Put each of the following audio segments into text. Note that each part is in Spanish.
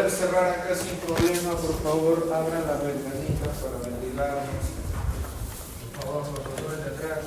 poder cerrar acá sin problema, por favor, abran las ventanitas para ventilarnos. Por favor, los doctores de atrás.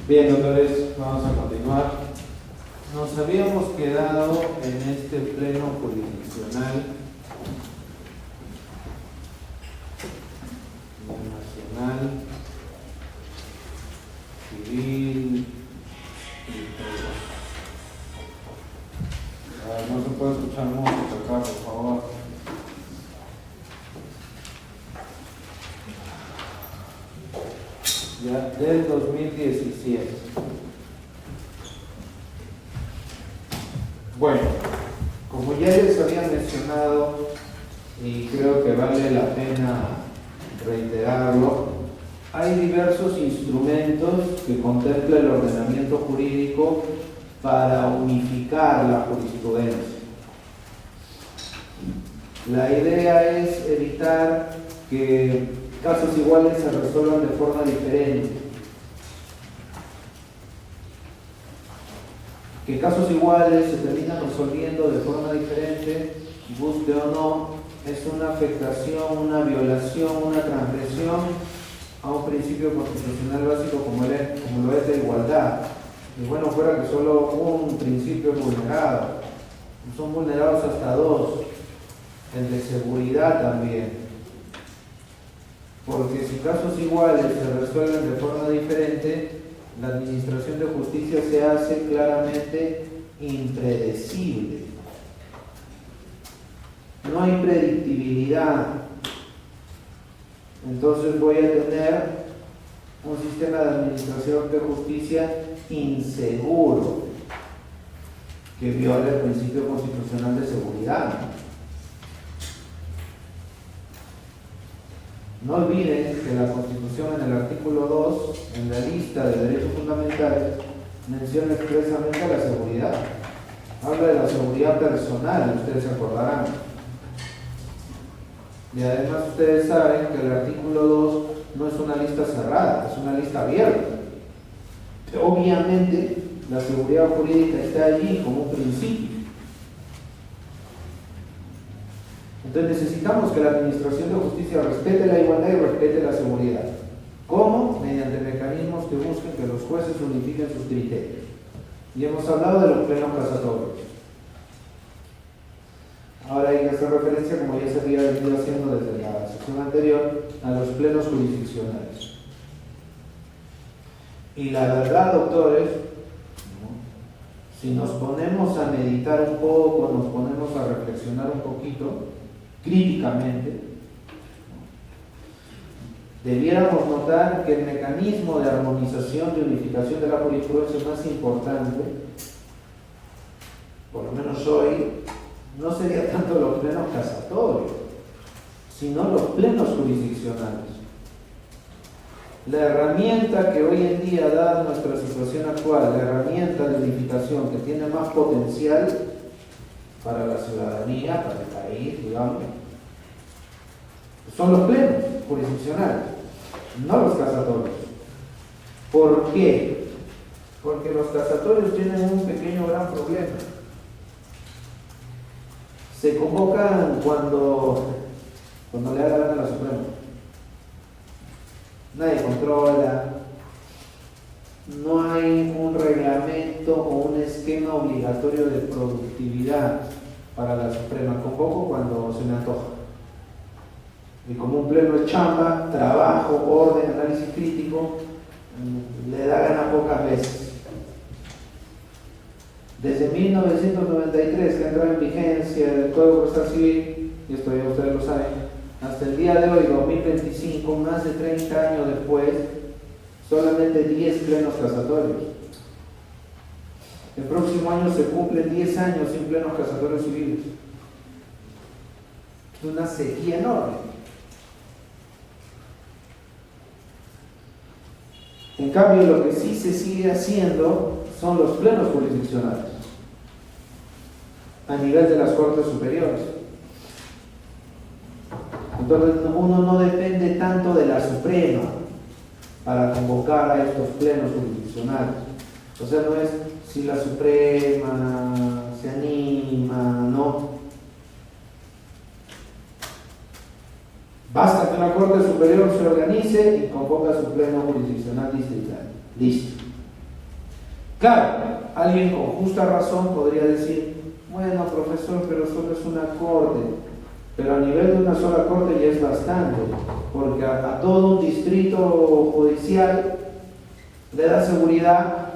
Bien, doctores, vamos a continuar. Nos habíamos quedado en este pleno jurisdiccional nacional, civil, no se puede escuchar mucho acá, por favor. Ya del 2017. Bueno, como ya les había mencionado, y creo que vale la pena reiterarlo, hay diversos instrumentos que contempla el ordenamiento jurídico para unificar la jurisprudencia. La idea es evitar que casos iguales se resuelvan de forma diferente. Que casos iguales se terminan resolviendo de forma diferente, guste o no, es una afectación, una violación, una transgresión a un principio constitucional básico como lo es la igualdad. Y bueno, fuera que solo un principio es vulnerado, son vulnerados hasta dos, el de seguridad también. Porque si casos iguales se resuelven de forma diferente, la administración de justicia se hace claramente impredecible. No hay predictibilidad. Entonces voy a tener un sistema de administración de justicia inseguro, que viola el principio constitucional de seguridad. No olviden que la Constitución en el artículo 2, en la lista de derechos fundamentales, menciona expresamente la seguridad. Habla de la seguridad personal, ustedes se acordarán. Y además ustedes saben que el artículo 2 no es una lista cerrada, es una lista abierta. Obviamente, la seguridad jurídica está allí como un principio. Entonces necesitamos que la administración de justicia respete la igualdad y respete la seguridad. ¿Cómo? Mediante mecanismos que busquen que los jueces unifiquen sus criterios. Y hemos hablado de los plenos casatorios. Ahora hay que hacer referencia, como ya se había venido haciendo desde la sección anterior, a los plenos jurisdiccionales. Y la verdad, doctores, si nos ponemos a meditar un poco, nos ponemos a reflexionar un poquito, críticamente, debiéramos notar que el mecanismo de armonización, de unificación de la jurisprudencia más importante, por lo menos hoy, no sería tanto los plenos casatorios, sino los plenos jurisdiccionales. La herramienta que hoy en día, dada nuestra situación actual, la herramienta de unificación que tiene más potencial para la ciudadanía, para el país, digamos, son los plenos jurisdiccionales, no los casatorios. ¿Por qué? Porque los casatorios tienen un pequeño gran problema. Se convocan cuando le da la gana a la Suprema. Nadie controla, no hay un reglamento o un esquema obligatorio de productividad para la Suprema. Convoco cuando se me antoja. Y como un pleno es chamba, trabajo, orden, análisis crítico, le da gana pocas veces. Desde 1993, que entra en vigencia el Código Procesal Civil, y esto ya ustedes lo saben, hasta el día de hoy, 2025, más de 30 años después, solamente 10 plenos casatorios. El próximo año se cumplen 10 años sin plenos casatorios civiles. Es una sequía enorme. En cambio, lo que sí se sigue haciendo son los plenos jurisdiccionales a nivel de las Cortes Superiores. Entonces uno no depende tanto de la Suprema para convocar a estos plenos jurisdiccionales. O sea, no es si la Suprema se anima, no. Basta que una Corte Superior se organice y convoca su pleno jurisdiccional distrital. Listo. Claro, alguien con justa razón podría decir, bueno, profesor, pero solo es una corte. Pero a nivel de una sola corte ya es bastante, porque a todo un distrito judicial le da seguridad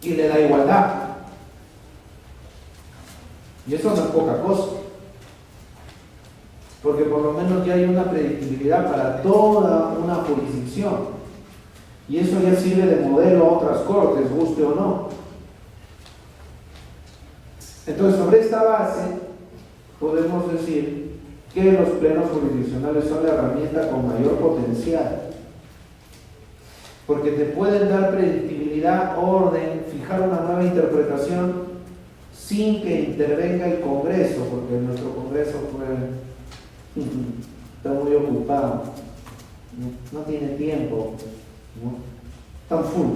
y le da igualdad. Y eso no es poca cosa, porque por lo menos ya hay una predictibilidad para toda una jurisdicción. Y eso ya sirve de modelo a otras cortes, guste o no. Entonces, sobre esta base, podemos decir que los plenos jurisdiccionales son la herramienta con mayor potencial, porque te pueden dar predictibilidad, orden, fijar una nueva interpretación sin que intervenga el Congreso, porque nuestro Congreso está muy ocupado, no tiene tiempo, ¿no? Tan full.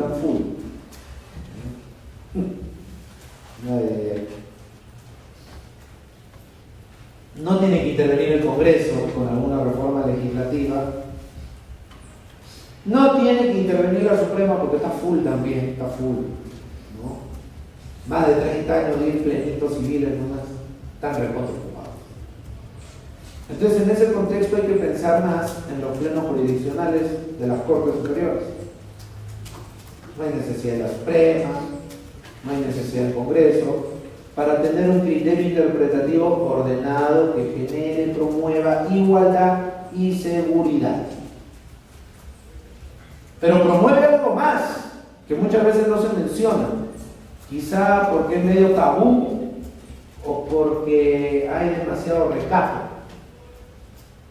No tiene que intervenir el Congreso con alguna reforma legislativa. No tiene que intervenir la Suprema porque está full también, está full, ¿no? Más de 30 años de ir plenitos civiles nomás, están reconstruidos. Entonces, en ese contexto hay que pensar más en los plenos jurisdiccionales de las Cortes Superiores. No hay necesidad de la Suprema, no hay necesidad del Congreso, para tener un criterio interpretativo ordenado que genere, promueva igualdad y seguridad. Pero promueve algo más, que muchas veces no se menciona, quizá porque es medio tabú o porque hay demasiado recato.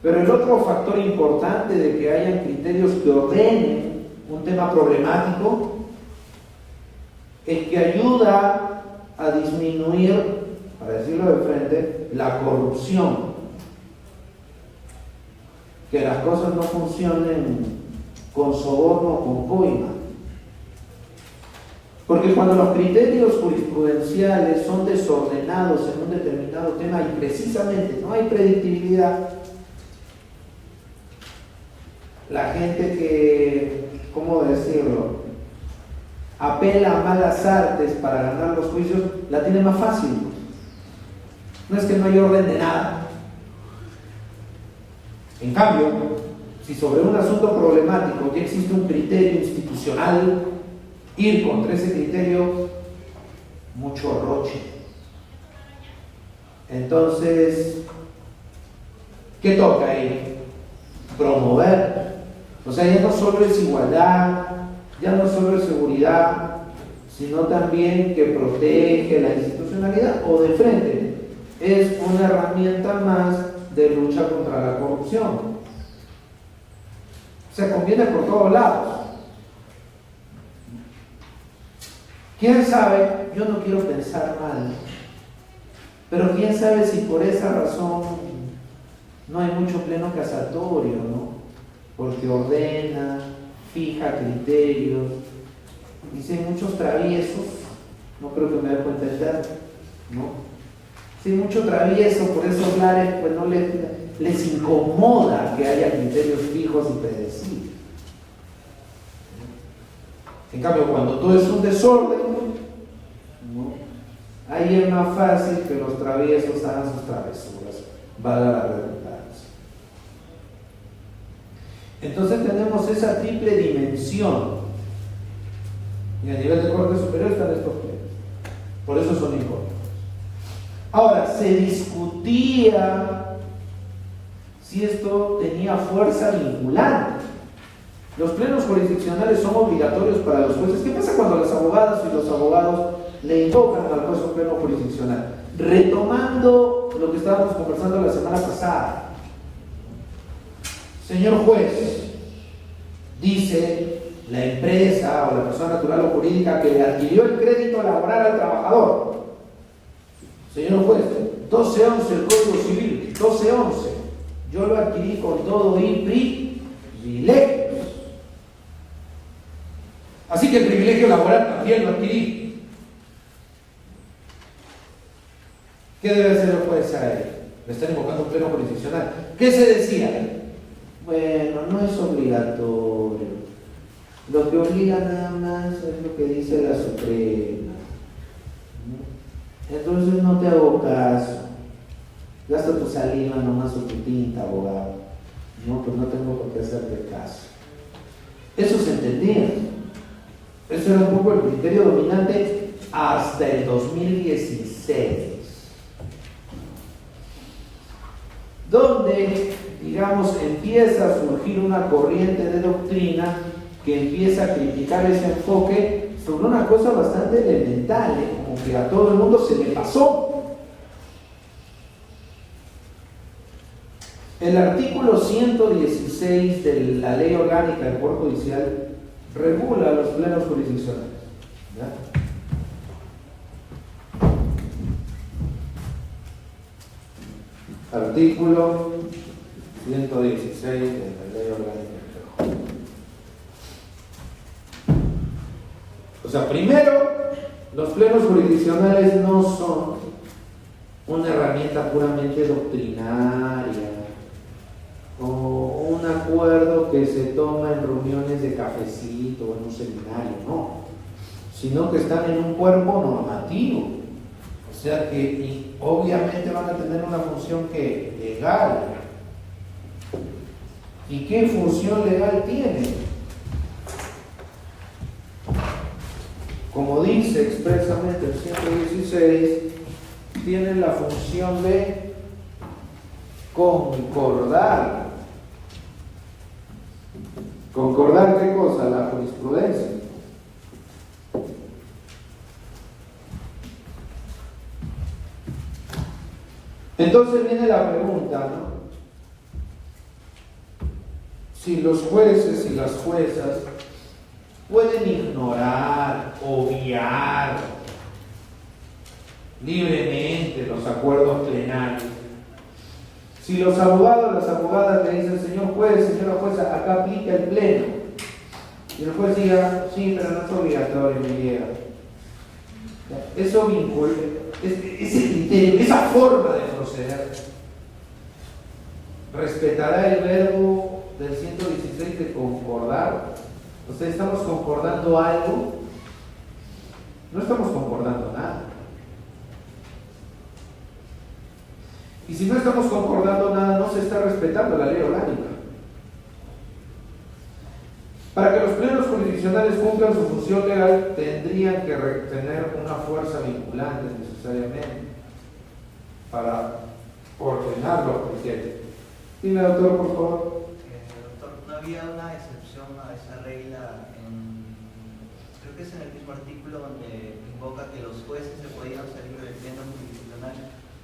Pero el otro factor importante de que hayan criterios que ordenen un tema problemático es que ayuda a disminuir, para decirlo de frente, la corrupción. Que las cosas no funcionen con soborno o con coima. Porque cuando los criterios jurisprudenciales son desordenados en un determinado tema y precisamente no hay predictibilidad, la gente que, ¿cómo decirlo?, apela a malas artes para ganar los juicios, la tiene más fácil. No es que no hay orden de nada. En cambio, si sobre un asunto problemático ya existe un criterio institucional, ir contra ese criterio, mucho roche. Entonces, ¿qué toca ahí? Promover O sea, ya no solo es igualdad, ya no solo es seguridad, sino también que protege la institucionalidad o de frente. Es una herramienta más de lucha contra la corrupción. O sea, conviene por todos lados. ¿Quién sabe? Yo no quiero pensar mal, pero quién sabe si por esa razón no hay mucho pleno casatorio, ¿no? Porque ordena, fija criterios, y si hay muchos traviesos, no creo que me dejo entender, ¿no? Si hay mucho travieso, por esos lares, pues no les incomoda que haya criterios fijos y predecibles. En cambio, cuando todo es un desorden, ¿no? Ahí es más fácil que los traviesos hagan sus travesuras, valga la redundancia. Entonces tenemos esa triple dimensión, y a nivel de corte superior están estos plenos, por eso son importantes. Ahora, se discutía si esto tenía fuerza vinculante. Los plenos jurisdiccionales son obligatorios para los jueces. ¿Qué pasa cuando las abogadas y los abogados le invocan al juez un pleno jurisdiccional? Retomando lo que estábamos conversando la semana pasada. Señor juez, dice la empresa o la persona natural o jurídica que le adquirió el crédito laboral al trabajador. Señor juez, 1211 el Código Civil, 1211. Yo lo adquirí con todo y privilegios. Así que el privilegio laboral también lo adquirí. ¿Qué debe hacer el juez a él? Le están invocando un pleno jurisdiccional. ¿Qué se decía? Bueno, no es obligatorio. Lo que obliga nada más es lo que dice la Suprema. Entonces no te hago caso. Gasta tu saliva nomás o tu tinta, abogado. No, pues no tengo por qué hacerte caso. Eso se entendía. Eso era un poco el criterio dominante hasta el 2016. Donde, digamos, empieza a surgir una corriente de doctrina que empieza a criticar ese enfoque sobre una cosa bastante elemental, como que a todo el mundo se le pasó. El artículo 116 de la Ley Orgánica del Poder Judicial regula los plenos jurisdiccionales. ¿Ya? Artículo 116 de la Ley Orgánica del Poder Judicial. O sea, primero, los plenos jurisdiccionales no son una herramienta puramente doctrinaria o un acuerdo que se toma en reuniones de cafecito o en un seminario, no, sino que están en un cuerpo normativo, o sea que obviamente van a tener una función que legal. ¿Y qué función legal tienen? Como dice expresamente el 116, tienen la función de concordar. ¿Concordar qué cosa? La jurisprudencia. Entonces viene la pregunta, ¿no? Si los jueces y las juezas pueden ignorar, obviar libremente los acuerdos plenarios. Si los abogados, las abogadas le dicen, señor juez, señora jueza, acá aplica el pleno, y el juez diga, sí, pero no es obligatorio, me llega. Eso vincula, ese criterio, esa forma de proceder, respetará el verbo del 116 de concordar. O sea, ¿estamos concordando algo? No estamos concordando nada. Y si no estamos concordando nada, no se está respetando la ley orgánica. Para que los plenos jurisdiccionales cumplan su función legal, tendrían que tener una fuerza vinculante necesariamente para ordenar los criterios. Dime, doctor, por favor. Doctor, una había una excepción a esa regla, creo que es en el mismo artículo donde invoca que los jueces se podían salir del pleno jurisdiccional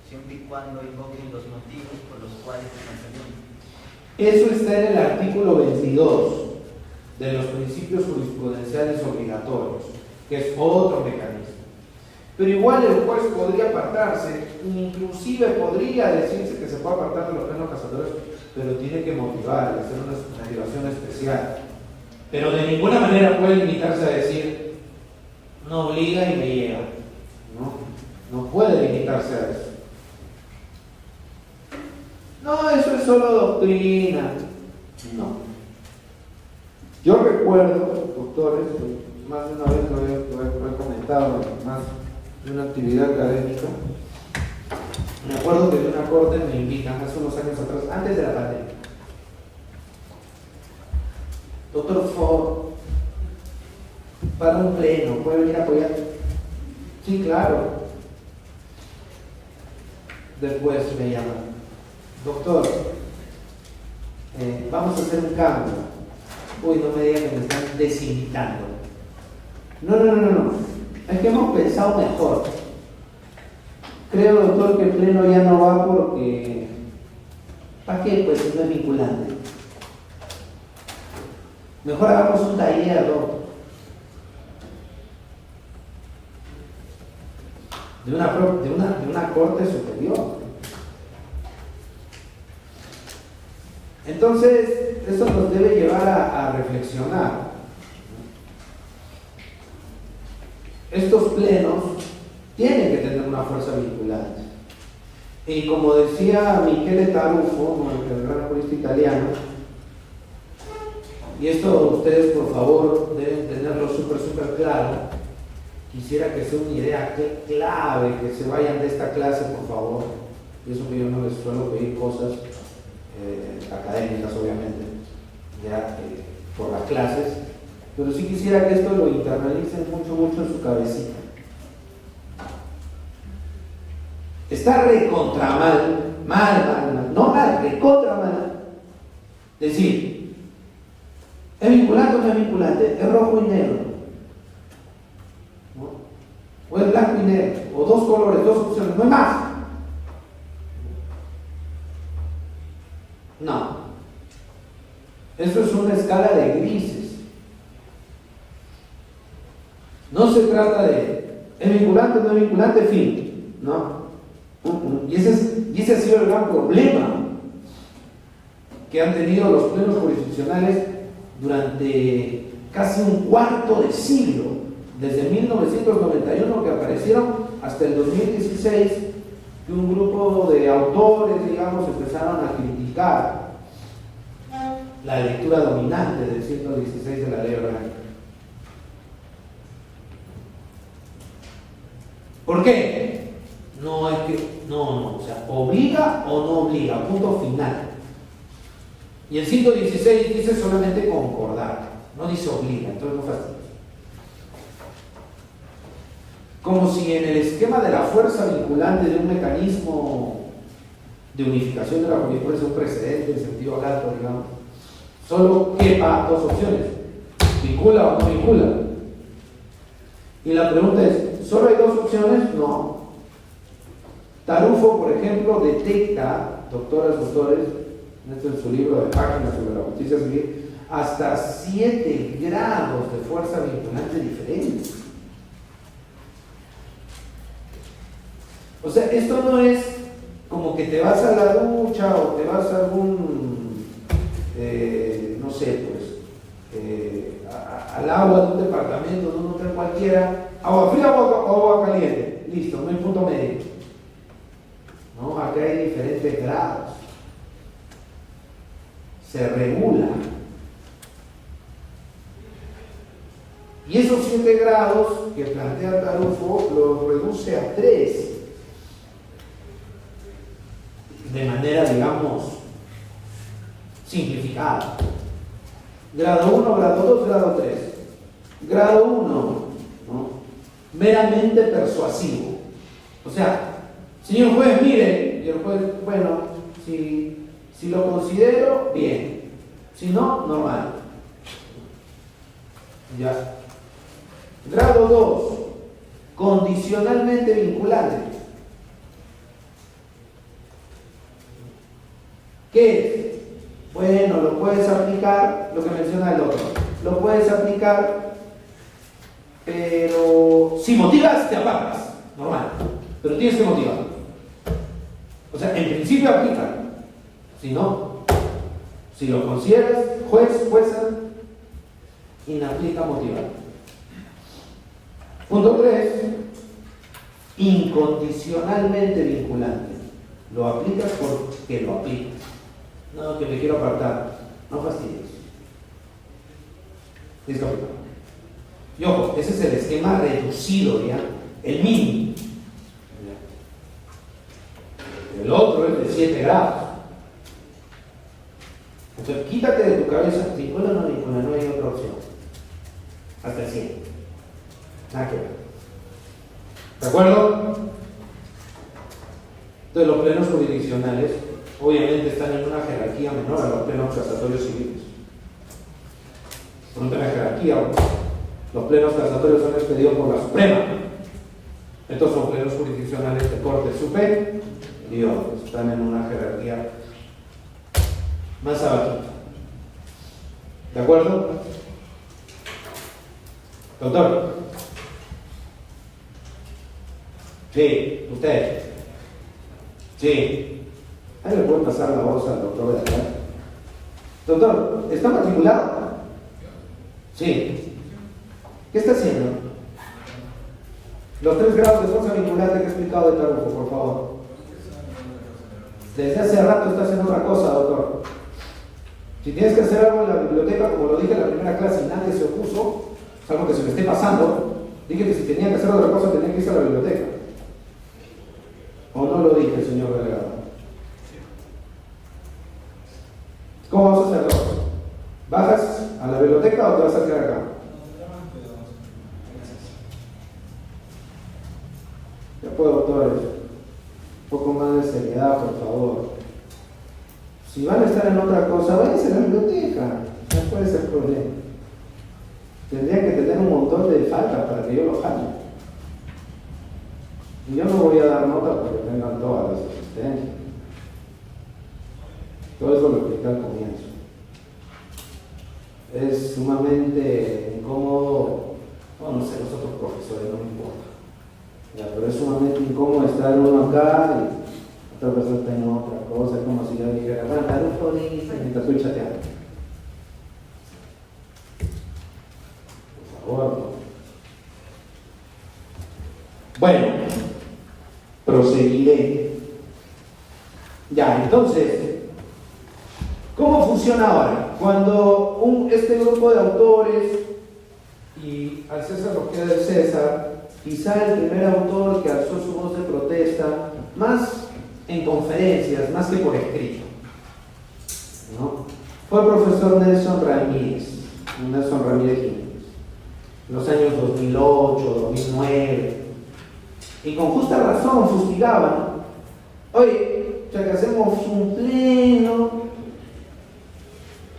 siempre y cuando invoquen los motivos por los cuales están saliendo. Eso está en el artículo 22 de los principios jurisprudenciales obligatorios, que es otro mecanismo. Pero igual el juez podría apartarse, inclusive podría decirse que se puede apartar de los plenos casatorios, pero tiene que motivar, hacer una motivación especial. Pero de ninguna manera puede limitarse a decir, no obliga y me llega. No puede limitarse a eso. No, eso es solo doctrina. No. Yo recuerdo, doctores, más de una vez lo he comentado, más de una actividad académica. Me acuerdo que de una corte me invitan hace unos años atrás, antes de la pandemia. Doctor Ford, para un pleno, ¿puede venir a apoyar? Sí, claro. Después me llaman, doctor, vamos a hacer un cambio. Uy, no me digan que me están desinvitando. No. Es que hemos pensado mejor. Creo, doctor, que el pleno ya no va porque... ¿Para qué? Pues no es vinculante. Mejor hagamos un taller, doctor. De una corte superior. Entonces, eso nos debe llevar a reflexionar. Estos plenos tienen que tener una fuerza vinculante. Y como decía Michele Tarufo, el gran jurista italiano, y esto ustedes por favor deben tenerlo súper claro, quisiera que sea una idea clave, que se vayan de esta clase por favor, y eso que yo no les suelo pedir cosas académicas obviamente, ya por las clases, pero sí quisiera que esto lo internalicen mucho en su cabecita. Está recontra mal, no mal, recontra mal. Decir, ¿es vinculante o no es vinculante? ¿Es rojo y negro? ¿No? ¿O es blanco y negro? ¿O dos colores, dos opciones? No hay más. No. Eso es una escala de grises. No se trata de ¿es vinculante o no es vinculante? Fin. No. Y ese ha sido el gran problema que han tenido los plenos jurisdiccionales durante casi un cuarto de siglo, desde 1991 que aparecieron hasta el 2016, que un grupo de autores, digamos, empezaron a criticar la lectura dominante del 116 de la Ley Orgánica. ¿Por qué? No es que, o sea, obliga o no obliga, punto final. Y el 116 dice solamente concordar, no dice obliga, entonces no fastidies. Como si en el esquema de la fuerza vinculante de un mecanismo de unificación de la jurisprudencia, un precedente en sentido lato, digamos, solo quepa dos opciones: vincula o no vincula. Y la pregunta es, ¿solo hay dos opciones? No. Tarufo, por ejemplo, detecta, doctores, esto en su libro de páginas sobre la justicia civil, hasta 7 grados de fuerza vinculante diferentes. O sea, esto no es como que te vas a la ducha o te vas a algún, no sé, pues, al agua de un departamento, de un hotel cualquiera, agua fría o agua caliente, listo, no hay punto medio. No, acá hay diferentes grados. Se regula. Y esos 7 grados que plantea Tarufo los reduce a 3. De manera, digamos, simplificada. Grado 1, grado 2, grado 3. Grado 1, ¿no? Meramente persuasivo. O sea, señor juez, mire, y el juez, bueno, si lo considero, bien. Si no, normal. Ya. Grado 2. Condicionalmente vinculante. ¿Qué es? Bueno, lo puedes aplicar, lo que menciona el otro. Lo puedes aplicar, pero si motivas, te apartas. Normal. Pero tienes que motivar. O sea, en principio aplica. Si no, si lo consideras, jueza, inaplica motivar. Punto 3. Incondicionalmente vinculante. Lo aplicas porque lo aplicas. No, que me quiero apartar. No fastidies. Listo. Y ojo, ese es el esquema reducido, ¿ya? El mínimo. El otro es de 7 grados. Entonces, quítate de tu cabeza, vincula o no vincula, no hay otra opción. Hasta el 100. Nada que ver. ¿De acuerdo? Entonces, los plenos jurisdiccionales obviamente están en una jerarquía menor a los plenos casatorios civiles. Por un tema de jerarquía, los plenos casatorios son expedidos por la Suprema. Estos son plenos jurisdiccionales de Corte Suprema y otros están en una jerarquía más abajo. ¿De acuerdo? Doctor. Sí, usted. Sí. Ahí le puedo pasar la voz al doctor de acá. Doctor, ¿está matriculado? Sí. ¿Qué está haciendo? Los 3 grados de fuerza vinculante que he explicado de Tarufo, por favor. Desde hace rato está haciendo otra cosa, doctor. Si tienes que hacer algo en la biblioteca, como lo dije en la primera clase y nadie se opuso, es algo que se me esté pasando, dije que si tenía que hacer otra cosa tenía que irse a la biblioteca. ¿O no lo dije, señor delegado? ¿Cómo vas a hacerlo? ¿Bajas a la biblioteca o te vas a quedar acá? Ya puedo, doctor. Un poco más de seriedad, por favor. Si van a estar en otra cosa, váyanse a la biblioteca. No puede ser problema. Tendrían que tener un montón de falta para que yo lo jale. Y yo no voy a dar nota porque tengan todas las asistencias. Todo eso lo expliqué al comienzo. Es sumamente incómodo, no sé, los otros profesores, no me importa. Ya, pero es sumamente incómodo estar uno acá y otra persona está en otra cosa, como si yo dijera, bueno, Tarufo dice, mientras estoy chateando. Por favor. Bueno, proseguiré. Ya, entonces, ¿cómo funciona ahora? Cuando este grupo de autores, y al César lo queda del César, quizá el primer autor que alzó su voz de protesta, más en conferencias, más que por escrito, ¿no?, fue el profesor Nelson Ramírez Jiménez, en los años 2008, 2009, y con justa razón fustigaban, oye, ya que hacemos un pleno,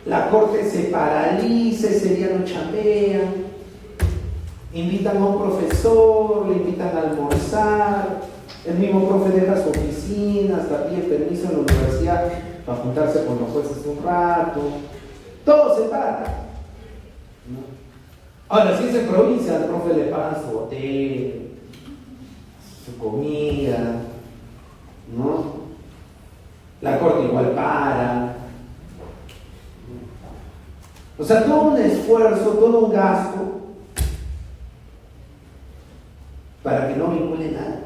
la corte se paraliza, ese día no chambean, invitan a un profesor, le invitan a almorzar, el mismo profe deja su oficina, hasta pide permiso en la universidad para juntarse con los jueces un rato, todo se para, ¿no? Ahora, si es en provincia, al profe le pagan su hotel, su comida, ¿no? La corte igual para. O sea, todo un esfuerzo, todo un gasto para que no vincule nada.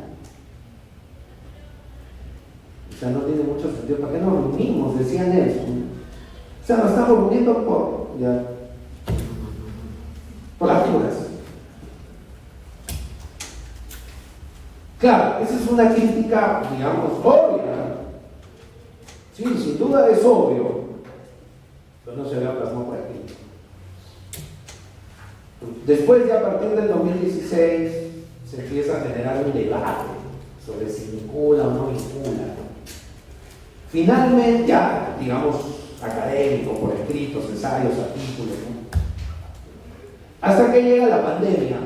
O sea, no tiene mucho sentido. ¿Para qué nos reunimos? Decía Nelson. O sea, nos estamos reuniendo por las puras. Claro, esa es una crítica, digamos, obvia. Sí, sin duda es obvio. Pero no se vea plasmado por aquí. Después, ya a partir del 2016, se empieza a generar un debate sobre si vincula o no vincula. Finalmente, ya, digamos, académico, por escritos, ensayos, artículos, ¿no? Hasta que llega la pandemia.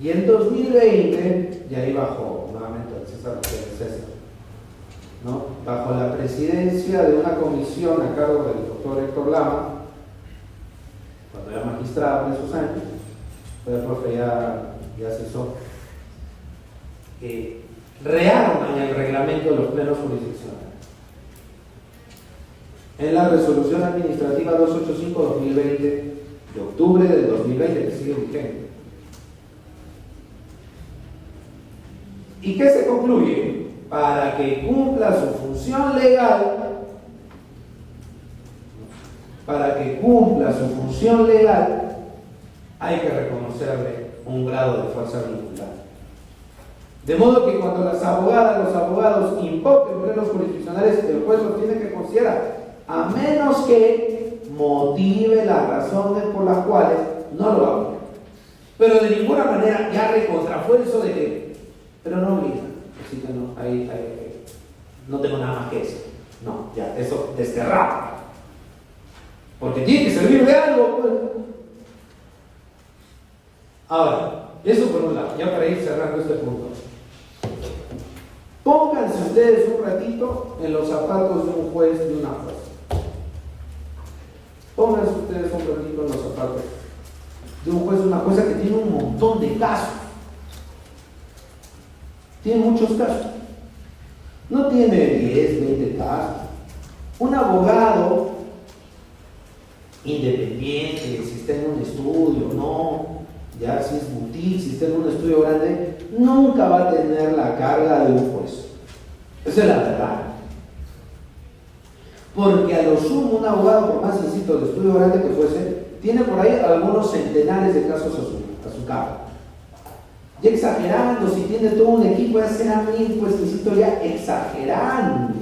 Y en 2020, y ahí bajo nuevamente el César, ¿no? Bajo la presidencia de una comisión a cargo del doctor Héctor Lama, cuando era magistrado en esos años, fue el profe ya asesor, rearman el reglamento de los plenos jurisdiccionales. En la resolución administrativa 285-2020 de octubre del 2020, que sigue vigente. ¿Y qué se concluye? Para que cumpla su función legal, hay que reconocerle un grado de fuerza vinculante. De modo que cuando las abogadas, los abogados invoquen plenos jurisdiccionales, el juez los tiene que considerar, a menos que motive las razones por las cuales no lo haga. Pero de ninguna manera ya recontrafuerzo de que, pero no obliga. Así que no, no tengo nada más que eso. No, ya, eso desterrado. Porque tiene que servir de algo, pues. Ahora, eso por un lado, ya para ir cerrando este punto. Pónganse ustedes un ratito en los zapatos de un juez, de una juez. Pónganse ustedes un ratito en los zapatos de un juez, de una jueza que tiene un montón de casos. Tiene muchos casos. No tiene 10, 20 casos. Un abogado independiente, si está en un estudio, no, ya si es boutique, si está en un estudio grande, nunca va a tener la carga de un juez. Esa es la verdad. Porque a lo sumo un abogado, por más, insisto, de estudio grande que fuese, tiene por ahí algunos centenares de casos a su cargo. Ya exagerando, si tiene todo un equipo, ya será 1000, pues insisto, ya exagerando.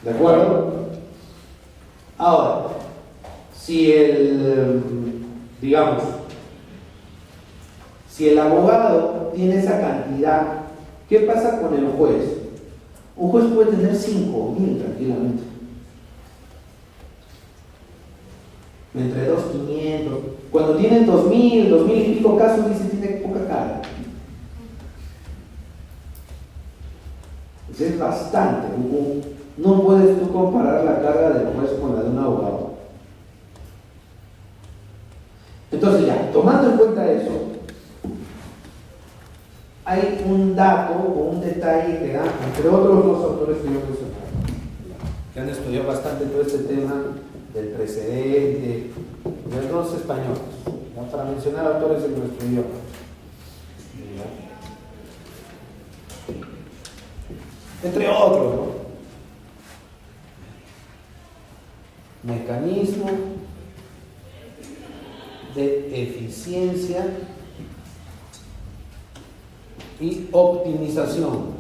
¿De acuerdo? Ahora, si si el abogado tiene esa cantidad, ¿qué pasa con el juez? Un juez puede tener 5000 tranquilamente. Entre 2500. Cuando tienen 2000 y pico casos, dice tiene poca carga. Es bastante. No puedes tú comparar la carga del juez con la de un abogado. Entonces ya, tomando en cuenta eso, hay un dato o un detalle que dan, entre otros dos autores que yo mencioné, que han estudiado bastante todo este tema del precedente, de los españoles, ¿no? Para mencionar autores de nuestro idioma. Entre otros, ¿no? Mecanismo de eficiencia y optimización.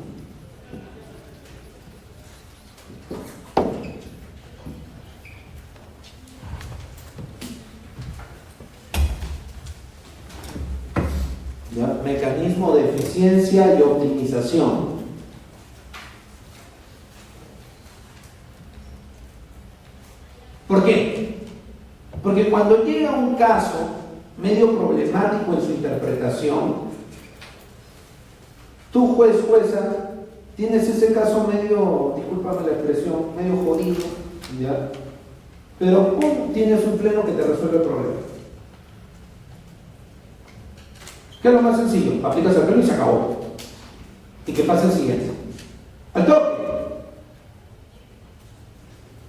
¿Ya? Mecanismo de eficiencia y optimización. ¿Por qué? Porque cuando llega un caso medio problemático en su interpretación, tú, juez, jueza, tienes ese caso medio, discúlpame la expresión, medio jodido, ¿ya? Pero ¡pum!, tienes un pleno que te resuelve el problema. ¿Qué es lo más sencillo? Aplicas el pleno y se acabó. ¿Y qué pasa el siguiente? ¡Al toque!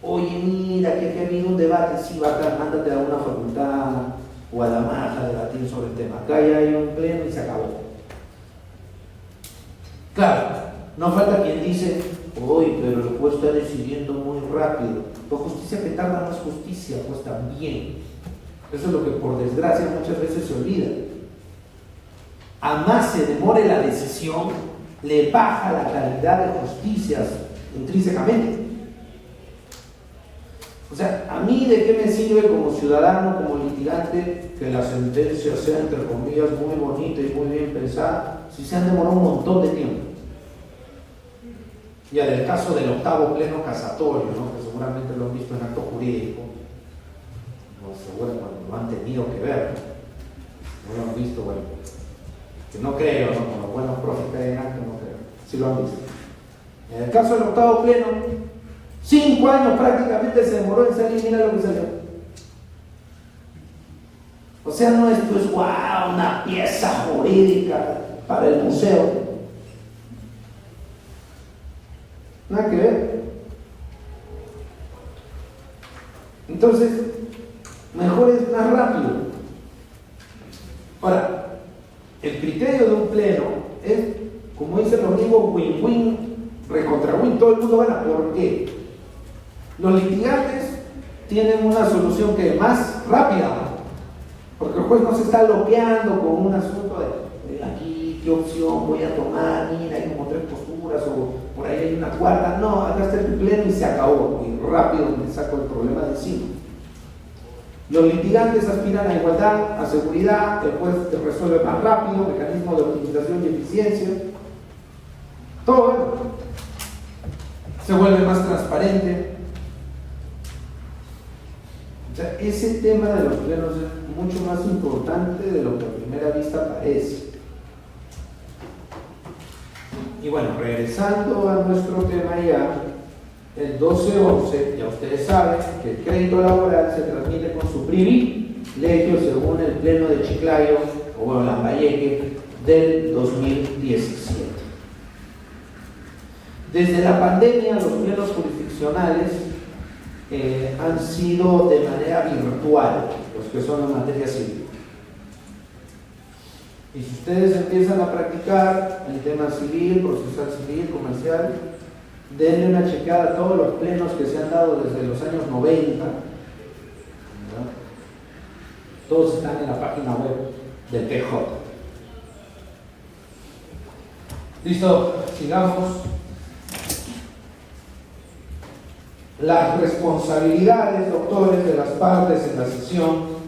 Oye, mira, que ha habido un debate, sí, mándate a una facultad o a la maja a debatir sobre el tema. Acá ya hay un pleno y se acabó. Claro, no falta quien dice, oye, pero el juez está decidiendo muy rápido. Pues justicia que tarda no es justicia, pues también. Eso es lo que por desgracia muchas veces se olvida. A más se demore la decisión, le baja la calidad de justicias intrínsecamente. O sea, ¿a mí de qué me sirve como ciudadano, como litigante, que la sentencia sea, entre comillas, muy bonita y muy bien pensada, si se han demorado un montón de tiempo? Ya del caso del octavo pleno casatorio, ¿no? Que seguramente lo han visto en acto jurídico, no seguro cuando lo han tenido que ver, no lo han visto, bueno, que no creo, ¿no? Con los buenos profes que hay en acto, no creo, sí lo han visto. En el caso del octavo pleno, 5 años prácticamente se demoró en salir, mira lo que salió. O sea, no esto es wow, una pieza jurídica para el museo. Nada que ver. Entonces, mejor es más rápido. Ahora, el criterio de un pleno es, como dicen los gringos, win-win, recontra-win, todo el mundo gana. ¿Por qué? Los litigantes tienen una solución que es más rápida, porque el juez no se está loqueando con un asunto de aquí, qué opción voy a tomar, mira, hay como 3 posturas, o por ahí hay una cuarta. No, acá está el pleno y se acabó, y rápido me saco el problema de encima. Los litigantes aspiran a igualdad, a seguridad, el juez resuelve más rápido, mecanismos de optimización y eficiencia, todo eso se vuelve más transparente. O sea, ese tema de los plenos es mucho más importante de lo que a primera vista parece. Y bueno, regresando a nuestro tema ya, el 1211, ya ustedes saben que el crédito laboral se transmite con su privilegio según el pleno de Chiclayo, o bueno, Lambayeque, del 2017. Desde la pandemia, los plenos jurisdiccionales han sido de manera virtual, los que son en materia civil. Y si ustedes empiezan a practicar el tema civil, procesal civil, comercial, denle una checada a todos los plenos que se han dado desde los años 90. ¿Verdad? Todos están en la página web del PJ. Listo, sigamos. Las responsabilidades, doctores, de las partes en la sesión.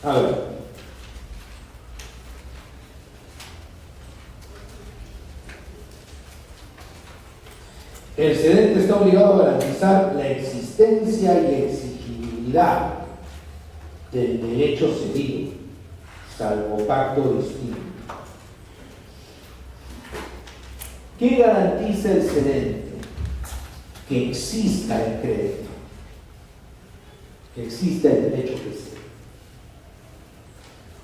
A ver. El cedente está obligado a garantizar la existencia y exigibilidad del derecho cedido, salvo pacto distinto. ¿Qué garantiza el cedente? Que exista el crédito, que exista el derecho que cede,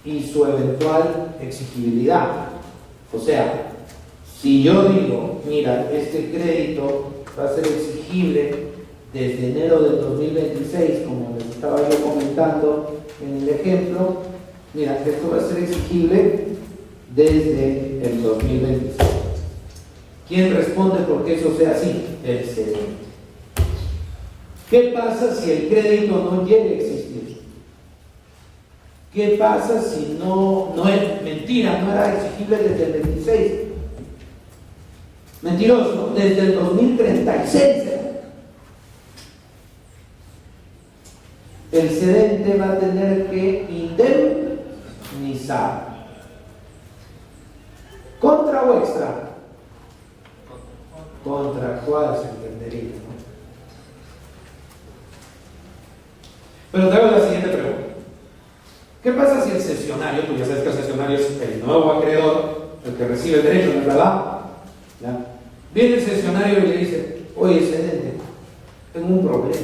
y su eventual exigibilidad. O sea, si yo digo, mira, este crédito va a ser exigible desde enero del 2026, como les estaba yo comentando en el ejemplo, mira, esto va a ser exigible desde el 2026. ¿Quién responde por qué eso sea así? El cedente. ¿Qué pasa si el crédito no llega a existir? ¿Qué pasa si no es mentira, no era exigible desde el 26? Mentiroso, desde el 2036. El cedente va a tener que indemnizar. ¿Contra o extra? Contractual se entendería, ¿no? Pero te hago la siguiente pregunta. ¿Qué pasa si el cesionario, tú ya sabes que el cesionario es el nuevo acreedor, el que recibe el derecho, ¿no es verdad? ¿Ya? Viene el cesionario y le dice, oye, cedente, tengo un problema.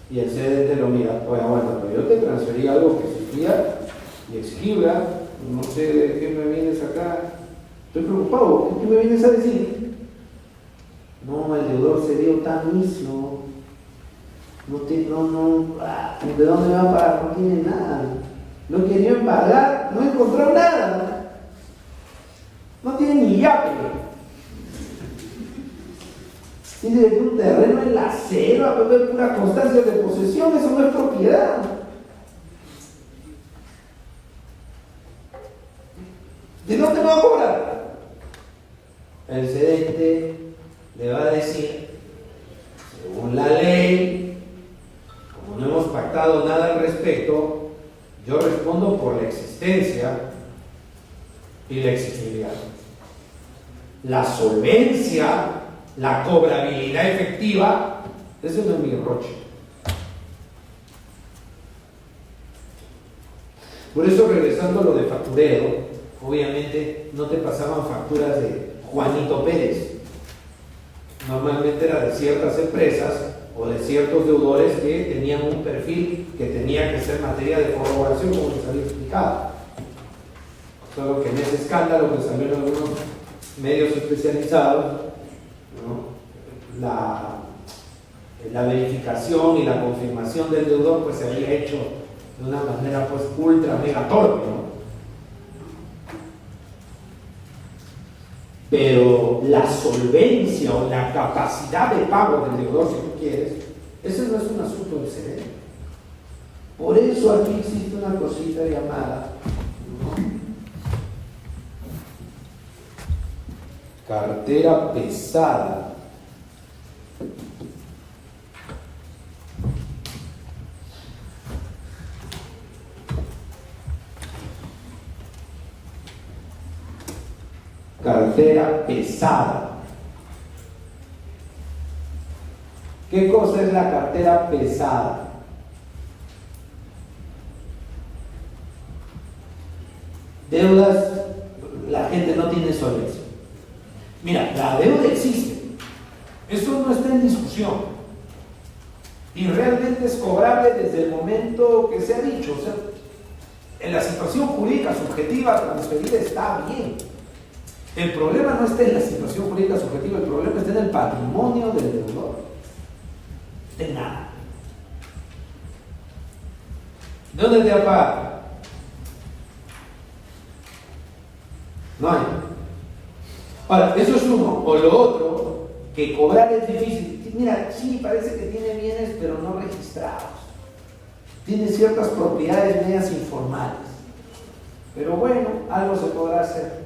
Y el cedente lo mira, oye, aguanta, pero yo te transferí algo que existía y exigible, no sé de qué me vienes acá, estoy preocupado, ¿qué me vienes a decir? No, el deudor se dio tan mismo, ¿de dónde va a pagar? No tiene nada, no quería embargar, no encontró nada, no tiene ni llave. Tiene un terreno en la selva, pura constancia de posesión, eso no es propiedad. ¿De dónde me va a cobrar? El cedente le va a decir, según la ley, como no hemos pactado nada al respecto, yo respondo por la existencia y la exigibilidad. La solvencia, la cobrabilidad efectiva, ese no es mi roche. Por eso, regresando a lo de facturero, obviamente no te pasaban facturas de Juanito Pérez. Normalmente era de ciertas empresas o de ciertos deudores que tenían un perfil que tenía que ser materia de corroboración, como les había explicado. Solo que en ese escándalo que salió en algunos medios especializados, ¿no? la verificación y la confirmación del deudor pues se había hecho de una manera pues ultra mega torpe, ¿no? Pero la solvencia o la capacidad de pago del deudor, si tú quieres, ese no es un asunto del cedente. Por eso aquí existe una cosita llamada, ¿no?, cartera pesada. Cartera pesada. ¿Qué cosa es la cartera pesada? Deudas, la gente no tiene solvencia. Mira, la deuda existe. Eso no está en discusión. Y realmente es cobrable desde el momento que se ha dicho. O sea, en la situación jurídica subjetiva transferida está bien. El problema no está en la situación jurídica subjetiva, el problema está en el patrimonio del deudor. De nada. ¿De dónde te apaga? No hay. Ahora, eso es uno. O lo otro, que cobrar es difícil. Mira, sí, parece que tiene bienes, pero no registrados. Tiene ciertas propiedades medias informales. Pero bueno, algo se podrá hacer.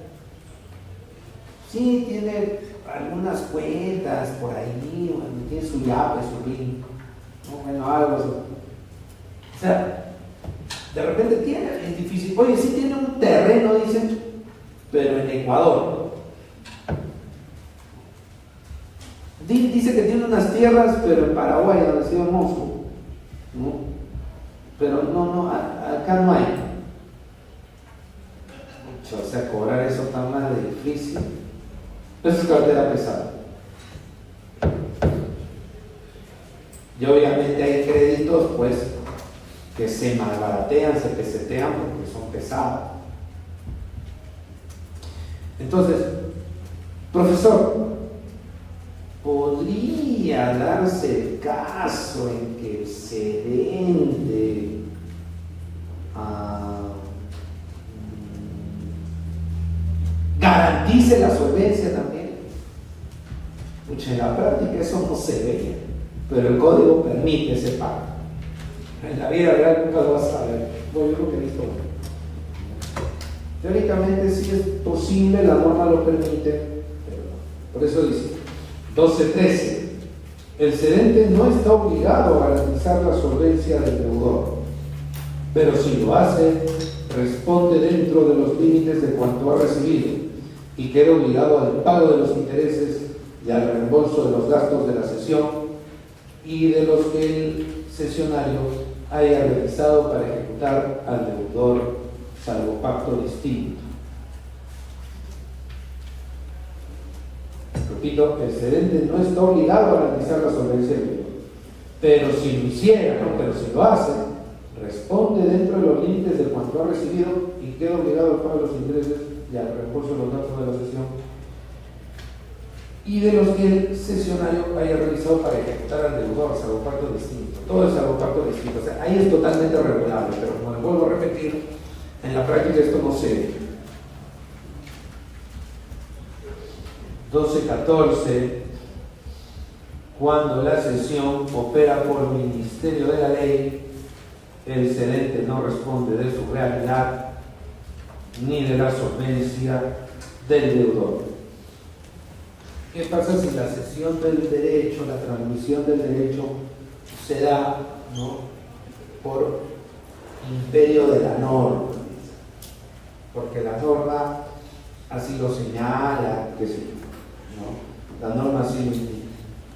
Sí, tiene algunas cuentas por ahí, tiene su llave, su RIN, ¿no? Bueno, algo así. O sea, de repente tiene, es difícil. Oye, sí tiene un terreno, dicen, pero en Ecuador. Dice que tiene unas tierras, pero en Paraguay, donde ha sido Moscú, ¿no? Pero no, acá no hay. O sea, cobrar eso tan mal de difícil. Eso es cartera pesada. Y obviamente hay créditos pues que se malbaratean, se pesetean porque son pesados. Entonces, profesor, ¿podría darse el caso en que el cedente garantice la solvencia también? Mucha, en la práctica eso no se ve, pero el código permite ese pago. En la vida real nunca lo vas a ver. Bueno, yo lo que he visto. Teóricamente sí es posible, la norma lo permite, pero no. Por eso dice 12.13. El cedente no está obligado a garantizar la solvencia del deudor, pero si lo hace, responde dentro de los límites de cuanto ha recibido y queda obligado al pago de los intereses y al reembolso de los gastos de la cesión y de los que el cesionario haya realizado para ejecutar al deudor, salvo pacto distinto. Repito, el cedente no está obligado a garantizar la solvencia del deudor, pero si lo hiciera, ¿no? Pero si lo hace, responde dentro de los límites de cuanto ha recibido y queda obligado al pago de los intereses y al reembolso de los gastos de la cesión y de los que el cesionario haya realizado para ejecutar al deudor, salvo pacto distinto. Todo es salvo pacto distinto. O sea, ahí es totalmente regulable, pero como les vuelvo a repetir, en la práctica esto no se ve. 12.14. Cuando la cesión opera por ministerio de la ley, el cedente no responde de su realidad ni de la solvencia del deudor. ¿Qué pasa si la cesión del derecho, la transmisión del derecho se da, ¿no?, por imperio de la norma? Porque la norma así lo señala, que sí, ¿no? La norma así.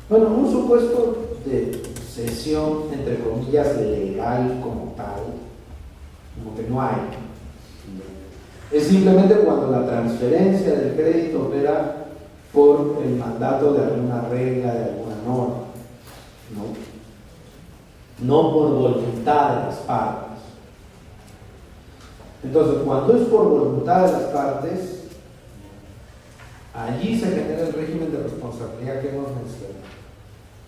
Bueno, un supuesto de cesión, entre comillas, legal como tal, como que no hay. Es simplemente cuando la transferencia del crédito opera por el mandato de alguna regla, de alguna norma, no por voluntad de las partes. Entonces, cuando es por voluntad de las partes, allí se genera el régimen de responsabilidad que hemos mencionado.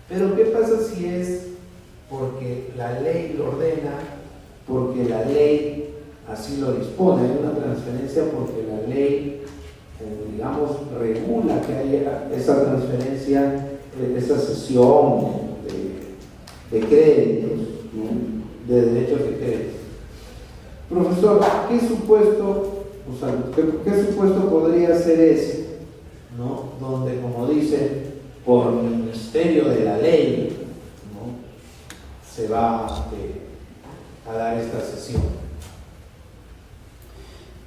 Pero ¿qué pasa si es porque la ley lo ordena, porque la ley así lo dispone? Hay una transferencia porque la ley, digamos, regula que haya esa transferencia, esa cesión de créditos, ¿no?, de derechos de crédito. Profesor, ¿qué supuesto, o sea, qué supuesto podría ser ese, ¿no?, donde, como dice, por ministerio de la ley, ¿no?, se va a dar esta cesión?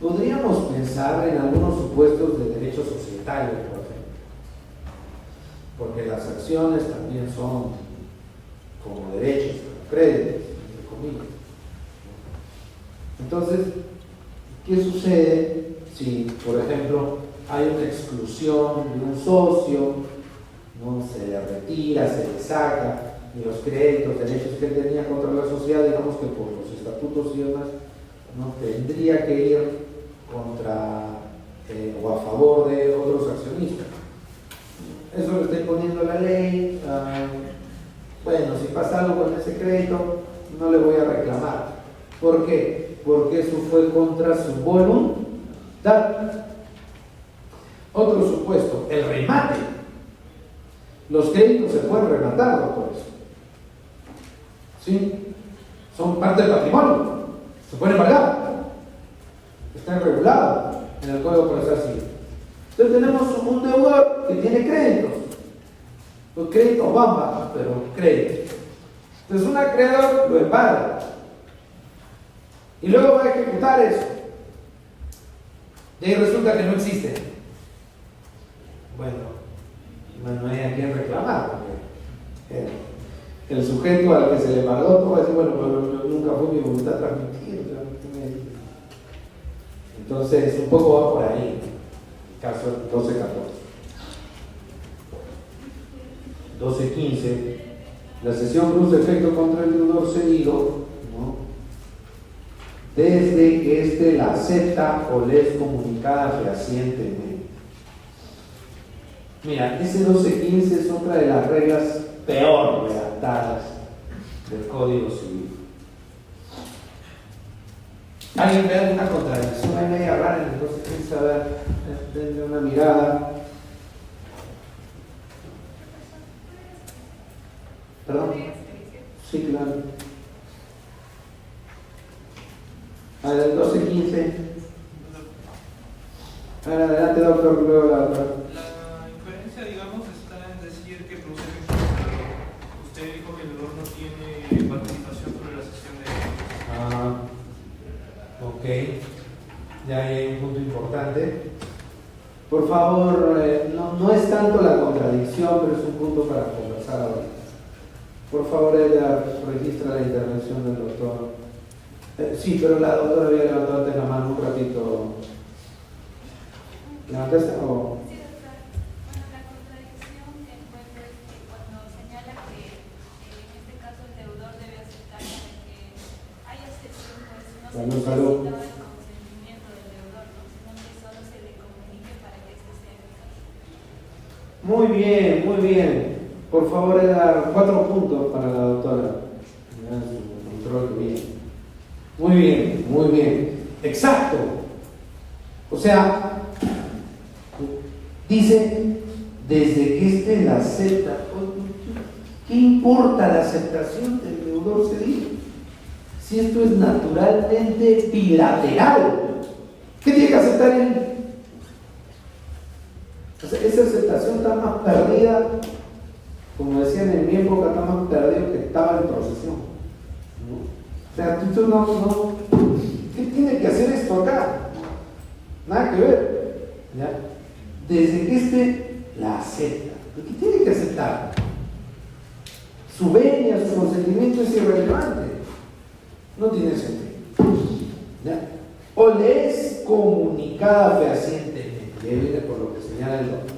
Podríamos pensar en algunos supuestos de derecho societario, por ejemplo, porque las acciones también son como derechos, como créditos, entre comillas. Entonces, ¿qué sucede si, por ejemplo, hay una exclusión de un socio, ¿no?, se le retira, se le saca, y los créditos, derechos que él tenía contra la sociedad, digamos que por los estatutos y demás, no tendría que ir contra o a favor de otros accionistas? Eso lo está imponiendo la ley. Bueno, si pasa algo con ese crédito, no le voy a reclamar. ¿Por qué? Porque eso fue contra su voluntad. Otro supuesto, el remate. Los créditos se pueden rematar, doctores. ¿Sí? Son parte del patrimonio. Se pueden pagar. Está regulado en el Código Procesal Civil. Entonces tenemos un deudor que tiene créditos. Los créditos bamba, pero créditos. Entonces un acreedor lo embarga. Y luego va a ejecutar eso. Y ahí resulta que no existe. Bueno, no hay a quien reclamar, porque el sujeto al que se le pagó todo va a decir, bueno, pero nunca fue mi voluntad transmitir. Entonces, un poco va por ahí, el caso 12.14. 12.15, la cesión produce efecto contra el deudor cedido, ¿no?, desde que éste la acepta o le es comunicada fehacientemente. Mira, ese 12.15 es otra de las reglas peor redactadas del Código Civil. ¿Alguien ve alguna contradicción? Hay media rara en el 12.15, a ver, denle una mirada. ¿Perdón? Sí, claro. A ver, el 12.15. A ver, adelante, doctor, luego la otra. La inferencia, digamos, está en decir que produce efecto conservador. Usted dijo que el deudor no tiene participación sobre la cesión de... Ok. Ya hay un punto importante. Por favor, no es tanto la contradicción, pero es un punto para conversar ahora. Por favor, Edgar, registra la intervención del doctor. Sí, pero la doctora había levantado antes la mano un ratito. ¿Levantaste o...? Sí, doctor. Bueno, la contradicción que encuentro es que cuando señala que en este caso el deudor debe aceptar para que haya cesión, pues no se necesitaba el consentimiento del deudor, ¿no?, sino que solo se le comunique para que este sea eficaz. Muy bien, muy bien. Por favor, Edgar, 4 puntos para la doctora. Ya su control bien. Muy bien, muy bien. Exacto. O sea, dice, desde que éste la acepta. ¿Qué importa la aceptación del deudor cedido? Si esto es naturalmente bilateral. ¿Qué tiene que aceptar él? O sea, esa aceptación está más perdida, como decían en mi época, está más perdido que estaba en procesión. ¿No? O sea, tú no, ¿qué tiene que hacer esto acá? Nada que ver. ¿Ya? Desde que la acepta. ¿Qué tiene que aceptar? Su venia, su consentimiento es irrelevante. No tiene sentido. ¿Ya? O le es comunicada fehacientemente. Y ahí viene por lo que señala el doctor.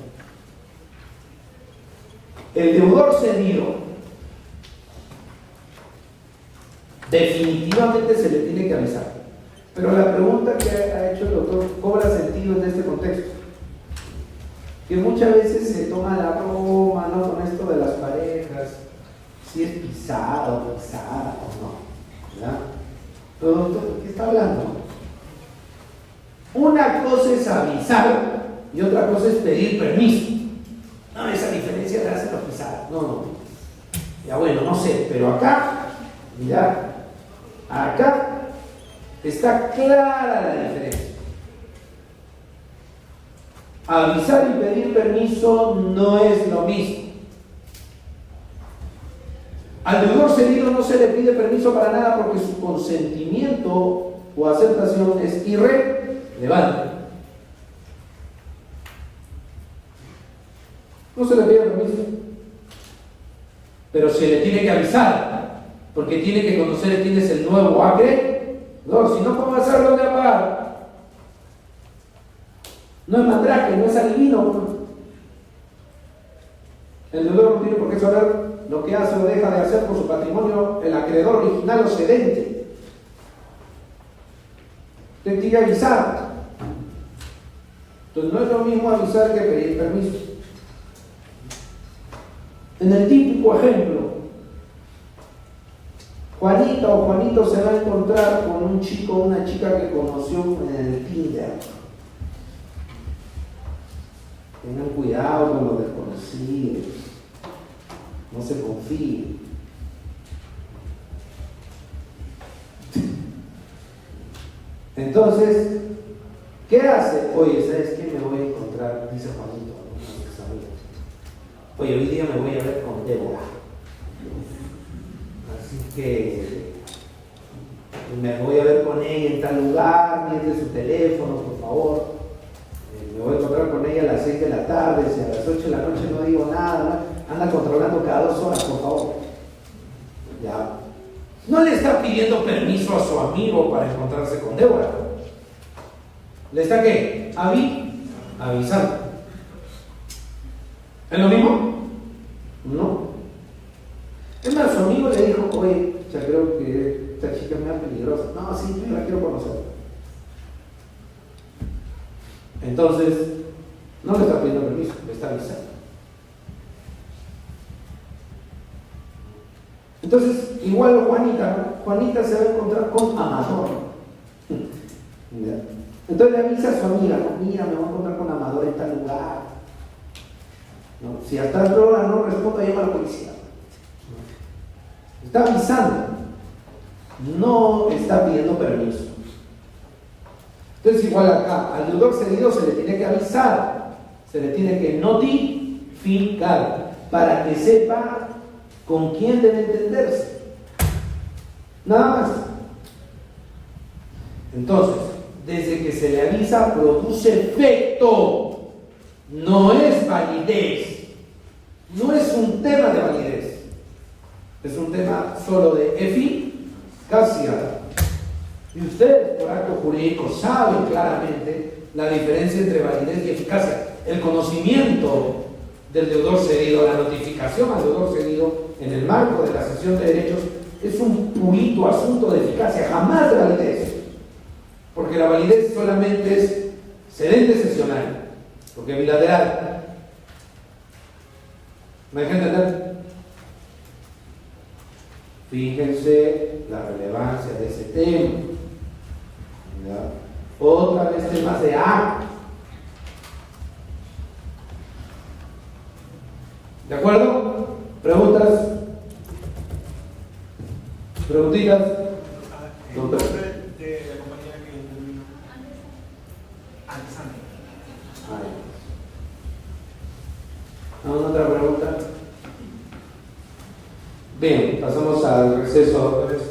El deudor cedido definitivamente se le tiene que avisar. Pero la pregunta que ha hecho el doctor cobra sentido en este contexto. Que muchas veces se toma la broma, ¿no? Con esto de las parejas, si es pisada o no, ¿verdad? Pero doctor, ¿de qué está hablando? Una cosa es avisar y otra cosa es pedir permiso. No, esa diferencia la hacen los pisados. No. Ya bueno, no sé, pero acá, mirá, acá está clara la diferencia. Avisar y pedir permiso no es lo mismo. Al deudor cedido no se le pide permiso para nada porque su consentimiento o aceptación es irrelevante. No se le pide permiso, pero se le tiene que avisar porque tiene que conocer quién es el nuevo acreedor. Si no, ¿cómo hacerlo de pagar? No es mandrake, no es adivino. El deudor no tiene por qué saber lo que hace o deja de hacer por su patrimonio el acreedor original o cedente. Te tiene que avisar. Entonces no es lo mismo avisar que pedir permiso. En el típico ejemplo, Juanita o Juanito se va a encontrar con un chico o una chica que conoció en el Tinder. Tengan cuidado con los desconocidos, no se confíen. Entonces, ¿qué hace? Oye, ¿sabes qué? Me voy a encontrar, dice Juanito, uno de sus amigos. Oye, hoy día me voy a ver con Débora. Así que me voy a ver con ella en tal lugar, miente su teléfono, por favor. Me voy a encontrar con ella a las 6 de la tarde, si a las 8 de la noche no digo nada, ¿no? Anda controlando cada 2 horas, por favor. Ya. No le está pidiendo permiso a su amigo para encontrarse con Débora. ¿Le está qué? Avisando. ¿Es lo mismo? No. Es más, su amigo le dijo, oye, ya creo que esta chica es medio peligrosa. No, sí, yo la quiero conocer. Entonces, no le está pidiendo permiso, le está avisando. Entonces, igual Juanita, ¿no? Juanita se va a encontrar con Amador. Entonces le avisa a su amiga, ¿no? Mira, me voy a encontrar con Amador en tal lugar. ¿No? Si hasta esta hora no respondo, llama a la policía. Está avisando, no está pidiendo permiso. Entonces igual acá, al deudor cedido se le tiene que avisar, se le tiene que notificar para que sepa con quién debe entenderse. Nada más. Entonces, desde que se le avisa produce efecto, no es validez, no es un tema de validez, es un tema solo de eficacia. Y ustedes, por acto jurídico, saben claramente la diferencia entre validez y eficacia. El conocimiento del deudor cedido, la notificación al deudor cedido en el marco de la cesión de derechos es un purito asunto de eficacia, jamás de validez. Porque la validez solamente es cedente cesionario, porque bilateral. ¿Me dejan entender? Fíjense la relevancia de ese tema. ¿Ya? Otra vez temas de acto. ¿De acuerdo? ¿Preguntas? ¿Preguntitas? El nombre de la compañía que intervino. ¿Alguna otra pregunta? Bien, pasamos al receso, doctores.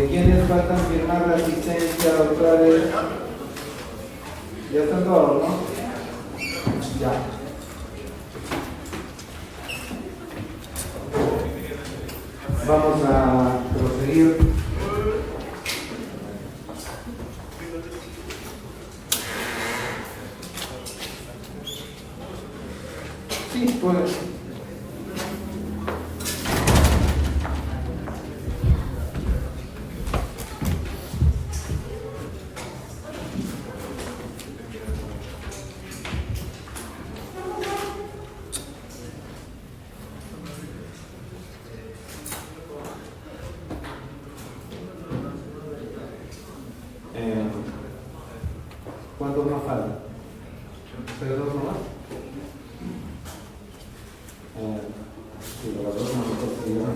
¿Quiénes faltan firmar la asistencia, doctores? Ya están todos, ¿no? Ya. Vamos a proseguir. Sí, pues. ¿Cuántos más faltan? ¿Ustedes dos nomás? Sí, los dos nosotros seguimos.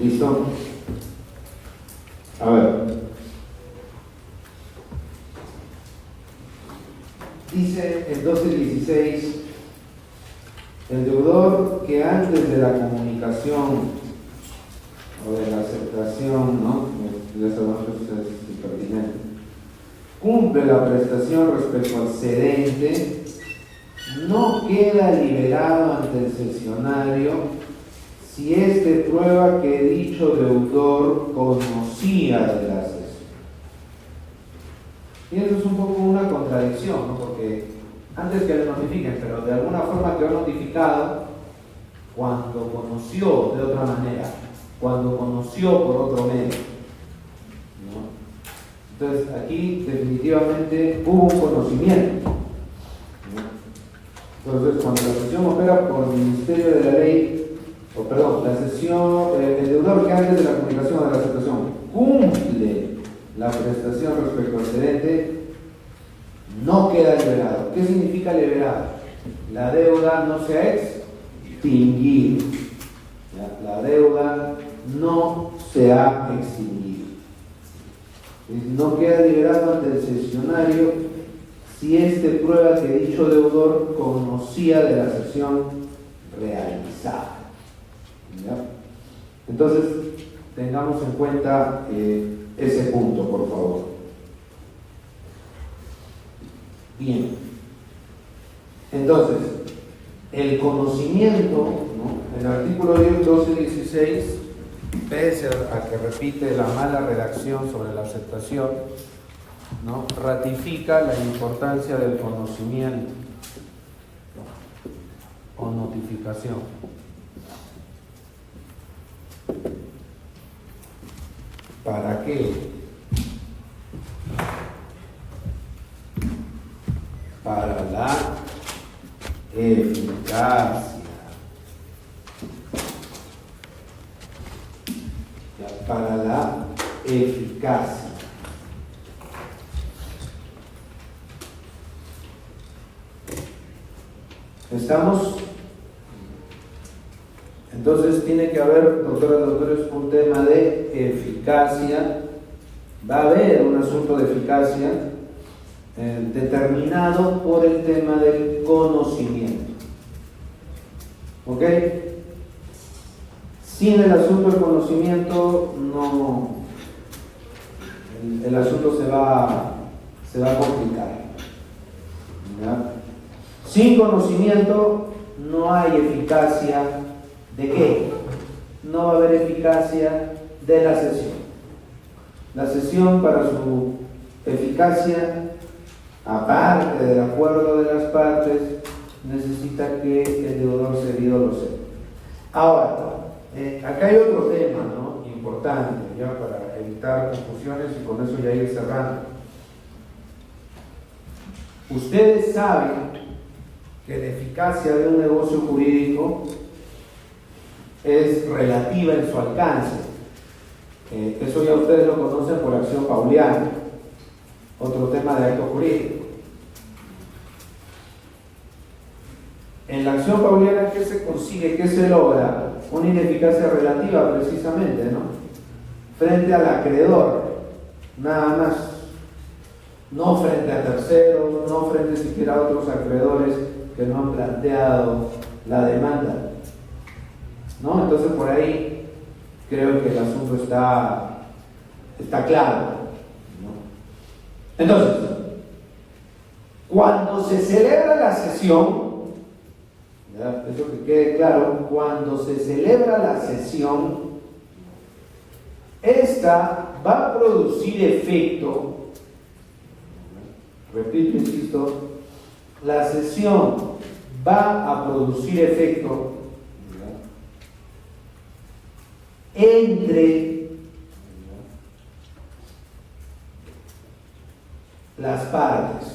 ¿Listo? A ver. Dice el 12.16, el deudor que antes de la comunicación o de la aceptación, ¿no? Ya sabemos que eso es impertinente, cumple la prestación respecto al cedente, no queda liberado ante el cesionario si éste prueba que dicho deudor conocía de la cesión. Y eso es un poco una contradicción, ¿no? Porque antes que le notifiquen, pero de alguna forma quedó notificado cuando conoció de otra manera, cuando conoció por otro medio, ¿no? Entonces aquí definitivamente hubo un conocimiento, ¿no? Entonces cuando la cesión opera por el ministerio de la ley, o perdón, la cesión, el deudor que antes de la comunicación o de la aceptación cumple la prestación respecto al cedente, no queda liberado. ¿Qué significa liberado? La deuda no se ha extinguido. ¿Ya? La deuda no se ha extinguido. No queda liberado ante el cesionario si éste prueba que dicho deudor conocía de la cesión realizada. ¿Ya? Entonces, tengamos en cuenta ese punto, por favor. Bien. Entonces, el conocimiento, ¿no? El artículo 12.16, pese a que repite la mala redacción sobre la aceptación, ¿no? Ratifica la importancia del conocimiento o notificación. ¿Para qué? Para la eficacia. Ya, para la eficacia. ¿Estamos? Entonces tiene que haber, doctoras y doctores, un tema de eficacia. Va a haber un asunto de eficacia determinado por el tema del conocimiento. ¿Ok? Sin el asunto del conocimiento, no, el asunto se va a complicar. ¿Ya? Sin conocimiento no hay eficacia. ¿De qué? No va a haber eficacia de la sesión. La sesión, para su eficacia, aparte del acuerdo de las partes, necesita que el deudor cedido lo sepa. Ahora, acá hay otro tema, ¿no?, importante, ya para evitar confusiones y con eso ya ir cerrando. Ustedes saben que la eficacia de un negocio jurídico es relativa en su alcance. Eso ya ustedes lo conocen por acción pauliana, otro tema de acto jurídico. En la acción pauliana, ¿qué se consigue? ¿Qué se logra? Una ineficacia relativa, precisamente, ¿no? Frente al acreedor, nada más. No frente a terceros, no frente siquiera a otros acreedores que no han planteado la demanda, ¿no? Entonces, por ahí creo que el asunto está claro, ¿no? Entonces, cuando se celebra la sesión, ¿ya? Eso que quede claro, cuando se celebra la sesión, esta va a producir efecto, repito, insisto, la sesión va a producir efecto entre las partes,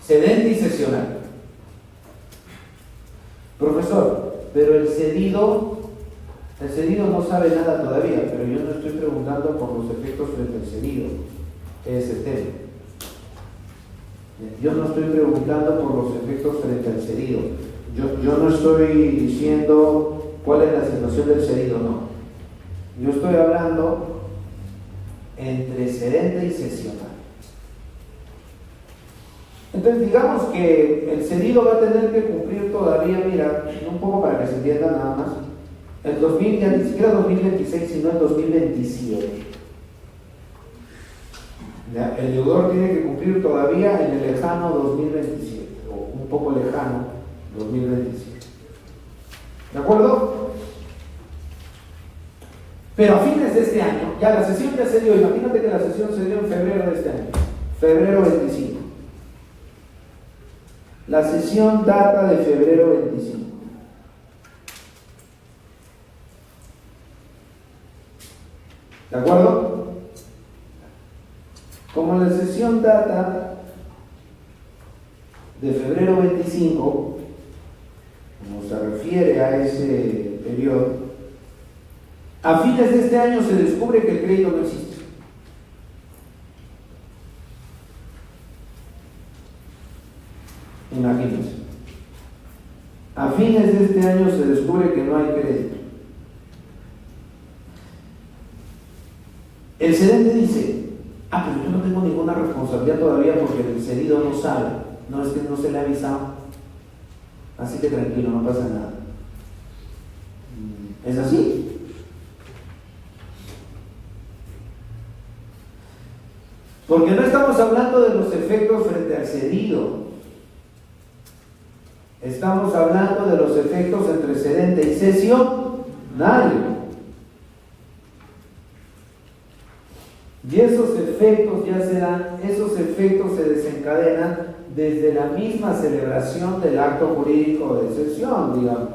cedente y cesional. Profesor, pero el cedido no sabe nada todavía, pero yo no estoy preguntando por los efectos frente al cedido, es el tema. Yo no estoy preguntando por los efectos frente al cedido. Yo no estoy diciendo cuál es la situación del cedido, no. Yo estoy hablando entre cedente y cesional. Entonces, digamos que el cedido va a tener que cumplir todavía, mira, un poco para que se entienda nada más, el 2000, ya ni siquiera 2026, sino el 2027. ¿Ya? El deudor tiene que cumplir todavía en el lejano 2027, o un poco lejano 2027. ¿De acuerdo? Pero a fines de este año, ya la sesión ya se dio, imagínate que la sesión se dio en febrero de este año, febrero 25. La sesión data de febrero 25. ¿De acuerdo? Como la sesión data de febrero 25, como se refiere a ese periodo, a fines de este año se descubre que el crédito no existe. Imagínense. A fines de este año se descubre que no hay crédito. El cedente dice, pero yo no tengo ninguna responsabilidad todavía porque el cedido no sabe. No, es que no se le ha avisado. Así que tranquilo, no pasa nada. ¿Es así? Porque no estamos hablando de los efectos frente al cedido. Estamos hablando de los efectos entre cedente y cesionario. Y esos efectos ya se dan, esos efectos se desencadenan desde la misma celebración del acto jurídico de cesión, digamos.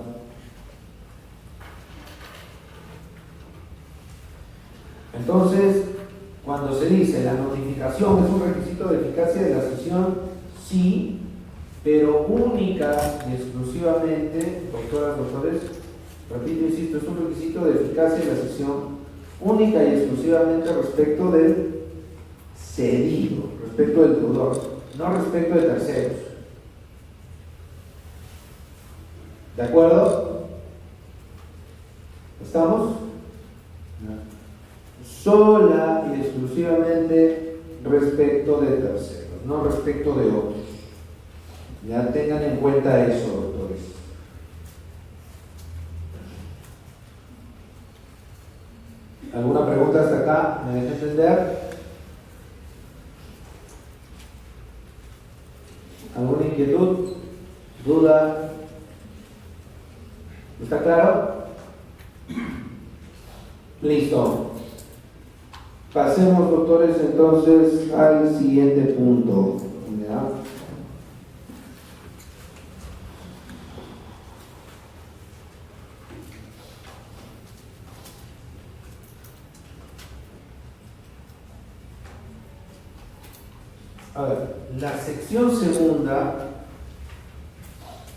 Entonces, cuando se dice la notificación es un requisito de eficacia de la cesión, sí, pero única y exclusivamente, doctoras, doctores, repito, insisto, es un requisito de eficacia en la sección, única y exclusivamente respecto del cedido, respecto del deudor, no respecto de terceros. ¿De acuerdo? ¿Estamos? Sola y exclusivamente respecto de terceros, no respecto de otros. Ya tengan en cuenta eso, doctores. ¿Alguna pregunta hasta acá? ¿Me dejan entender? ¿Alguna inquietud? ¿Duda? ¿Está claro? Listo. Pasemos, doctores, entonces al siguiente punto. ¿Ya? A ver, la sección segunda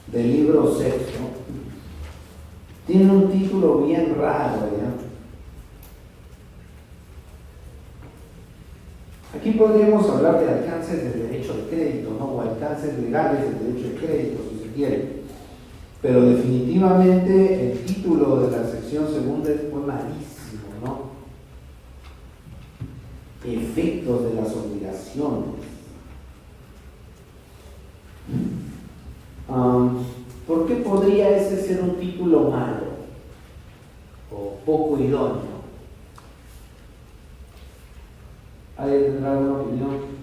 del libro sexto tiene un título bien raro, ¿ya? Aquí podríamos hablar de alcances del derecho de crédito, ¿no? O alcances legales del derecho de crédito, si se quiere. Pero definitivamente el título de la sección segunda fue malísimo, ¿no? Efectos de las obligaciones. ¿Por qué podría ese ser un título malo o poco idóneo? ¿Alguien tendrá alguna opinión?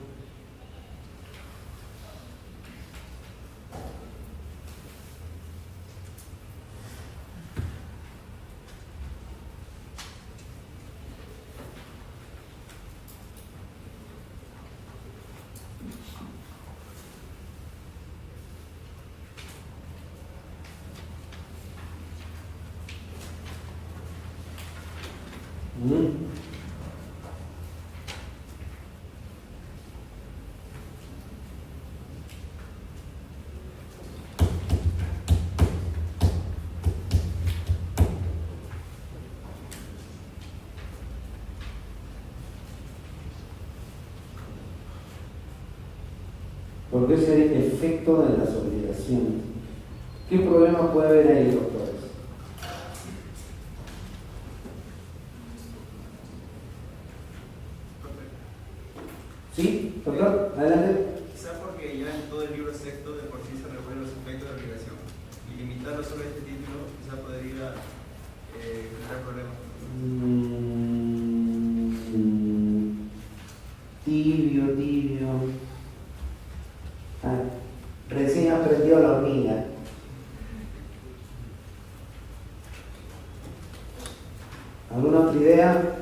¿Por qué sería el efecto de las obligaciones? ¿Qué problema puede haber ahí, doctores? ¿Sí, doctor? Adelante. Quizá porque ya en todo el libro sexto de por sí se regulan los efectos de la obligación. Y limitarlo solo a este título quizá podría crear problemas. Tibio. Recién aprendió la hormiga. ¿Alguna otra idea?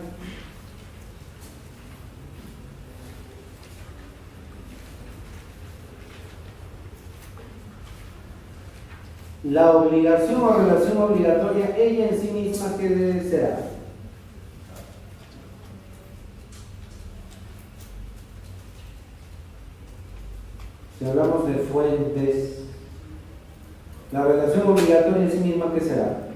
La obligación o relación obligatoria, ella en sí misma, ¿qué será? Si hablamos de fuentes, la relación obligatoria en sí misma, ¿qué será?